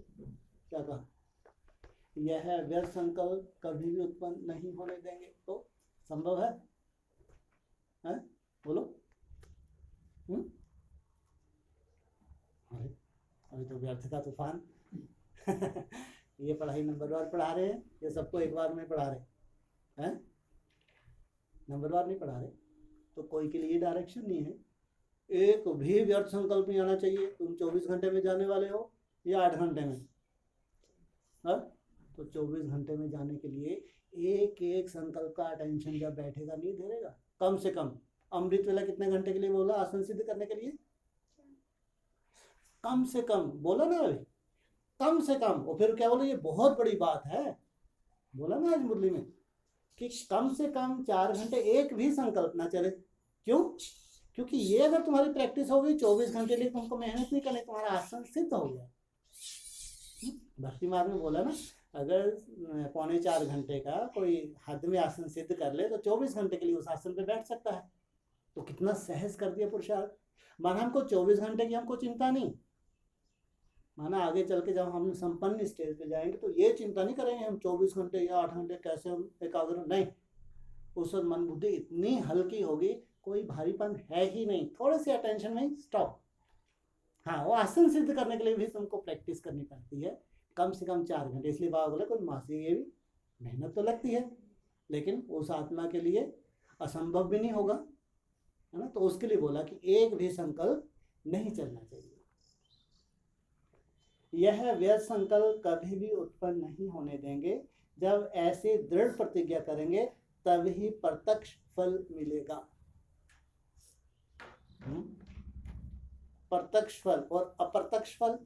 A: क्या कहा? यह व्यर्थ संकल्प कभी भी उत्पन्न नहीं होने देंगे। तो संभव है? बोलो। अभी तो व्यर्थ का तूफान ये पढ़ाई नंबरवार पढ़ा रहे हैं, ये सबको एक बार में पढ़ा रहे हैं, नंबरवार नहीं पढ़ा रहे। तो कोई के लिए डायरेक्शन नहीं है। एक भी व्यर्थ संकल्प नहीं आना चाहिए। तुम 24 घंटे में जाने वाले हो या 8 घंटे में? तो 24 घंटे में जाने के लिए एक एक संकल्प का अटेंशन जब बैठेगा नहीं धरेगा। कम से कम अमृत वेला कितने घंटे के लिए बोला आसन सिद्ध करने के लिए? कम से कम बोला ना अभी, कम से कम। और फिर क्या बोला? ये बहुत बड़ी बात है, बोला ना आज मुरली में कि कम से कम 4 घंटे एक भी संकल्प ना चले। क्यों? क्योंकि ये अगर तुम्हारी प्रैक्टिस हो गई 24 घंटे लिए तुमको मेहनत नहीं करनी, तुम्हारा आसन सिद्ध हो गया। भक्ति मार्ग में बोला ना, अगर 3.25 घंटे का कोई हद में आसन सिद्ध कर ले तो 24 घंटे के लिए उस आसन पे बैठ सकता है। तो कितना सहज कर दिया पुरुषार्थ। माना हमको 24 घंटे की हमको चिंता नहीं, माना आगे चल के जब हम संपन्न स्टेज पे जाएंगे तो ये चिंता नहीं करेंगे हम 24 घंटे या 8 घंटे कैसे हम एकाग्र, नहीं। उस वक्त मन बुद्धि इतनी हल्की होगी, कोई भारीपन है ही नहीं, थोड़े से अटेंशन में स्टॉप। हाँ, वो आसन सिद्ध करने के लिए भी तुमको प्रैक्टिस करनी पड़ती है, कम से कम 4 घंटे। इसलिए बाबा बोले कोई मासी ये भी मेहनत तो लगती है, लेकिन उस आत्मा के लिए असंभव भी नहीं होगा, है ना। तो उसके लिए बोला कि एक भी संकल्प नहीं चलना चाहिए। यह व्यर्थ संकल्प कभी भी उत्पन्न नहीं होने देंगे। जब ऐसे दृढ़ प्रतिज्ञा करेंगे तभी प्रत्यक्ष फल मिलेगा। प्रत्यक्ष फल और अप्रत्यक्ष फल,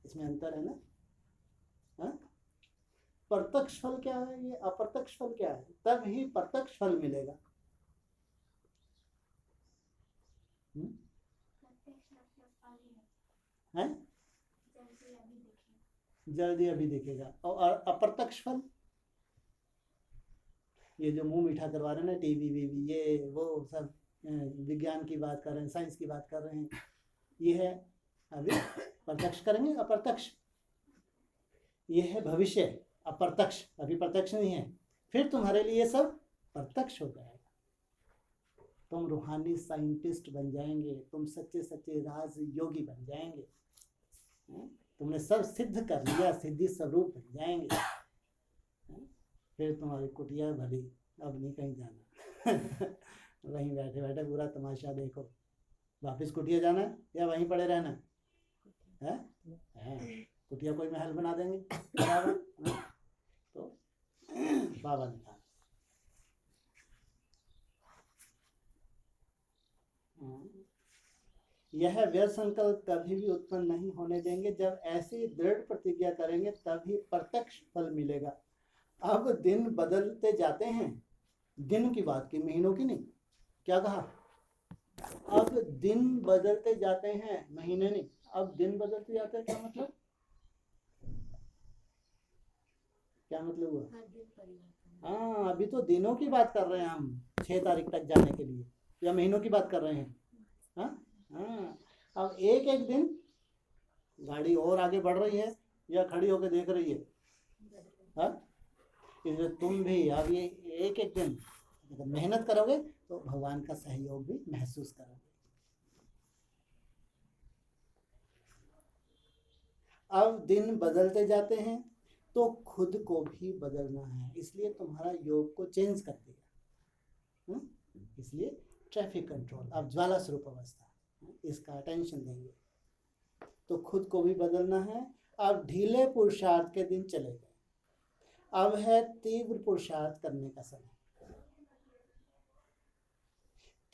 A: इसमें अंतर है ना। प्रत्यक्ष फल क्या है, ये अप्रत्यक्ष फल क्या है? तभी प्रत्यक्ष फल मिलेगा। है जल्दी अभी दिखेगा। और अप्रत्यक्ष फल, ये जो मुंह मीठा करवा रहे हैं ना, टीवी वीवी ये वो सब विज्ञान की बात कर रहे हैं, साइंस की बात कर रहे हैं, ये है अभी प्रत्यक्ष करेंगे। अप्रत्यक्ष ये है भविष्य, अप्रत्यक्ष अभी प्रत्यक्ष नहीं है। फिर तुम्हारे लिए सब प्रत्यक्ष हो जाएगा। तुम रूहानी साइंटिस्ट बन जाएंगे, तुम सच्चे सच्चे राज योगी बन जाएंगे, तुमने सब सिद्ध कर लिया, सिद्धि स्वरूप बन जाएंगे। फिर तुम्हारी कुटिया भरी, अब नहीं कहीं जाना वहीं बैठे बैठे पूरा तमाशा देखो। वापिस कुटिया जाना है या वहीं पड़े रहना है? कुटिया कोई महल बना देंगे बराबर। तो बाबा ने कहा यह व्यर्थ संकल्प कभी भी उत्पन्न नहीं होने देंगे। जब ऐसी दृढ़ प्रतिज्ञा करेंगे तभी प्रत्यक्ष फल मिलेगा। अब दिन बदलते जाते हैं, दिन की बात की, महीनों की नहीं। क्या कहा? अब दिन बदलते जाते हैं, महीने नहीं। अब दिन बदलते जाते हैं, क्या मतलब? क्या मतलब हुआ? हाँ, अभी तो दिनों की बात कर रहे हैं हम, 6 तारीख तक जाने के लिए, या महीनों की बात कर रहे हैं? हाँ, अब एक एक दिन गाड़ी और आगे बढ़ रही है या खड़ी होकर देख रही है? इसलिए तुम भी अब ये एक एक दिन अगर मेहनत करोगे तो भगवान का सहयोग भी महसूस करोगे। अब दिन बदलते जाते हैं तो खुद को भी बदलना है, इसलिए तुम्हारा योग को चेंज कर दिया। इसलिए ट्रैफिक कंट्रोल, अब ज्वाला स्वरूप अवस्था, इसका अटेंशन देंगे। तो खुद को भी बदलना है। अब ढीले पुरुषार्थ के दिन चले गए, अब है तीव्र पुरुषार्थ करने का समय।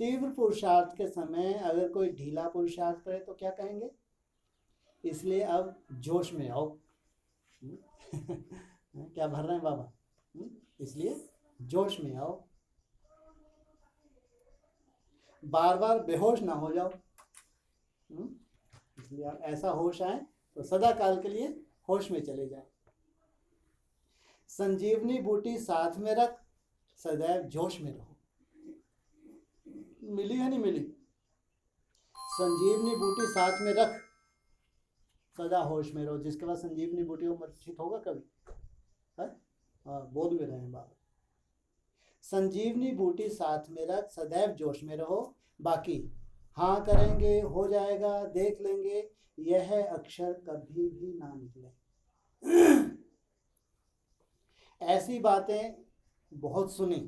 A: तीव्र पुरुषार्थ के समय अगर कोई ढीला पुरुषार्थ करे तो क्या कहेंगे? इसलिए अब जोश में आओ। क्या भर रहे हैं बाबा? इसलिए जोश में आओ, बार बार बेहोश ना हो जाओ। इसलिए आप ऐसा होश आए तो सदा काल के लिए होश में चले जाए। संजीवनी बूटी साथ में रख, सदैव जोश में रहो। मिली है नहीं मिली? संजीवनी बूटी साथ में रख, सदा होश में रहो। जिसके पास संजीवनी बूटी हो मूर्छित होगा कभी? है? हाँ, बोल भी रहे हैं बाबा। संजीवनी बूटी साथ में रख, सदैव जोश में रहो। बाकी हाँ करेंगे, हो जाएगा, देख लेंगे, यह अक्षर कभी भी ना निकले। ऐसी बातें बहुत सुनी।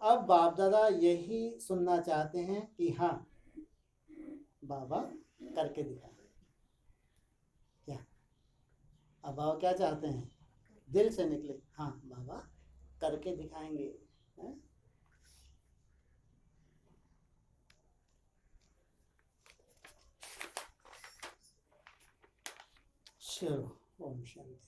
A: अब बाप दादा यही सुनना चाहते हैं कि हाँ बाबा करके दिखा। क्या अब बाबा क्या चाहते हैं? दिल से निकले, हाँ बाबा करके दिखाएंगे। है? चलो, ओम शांति।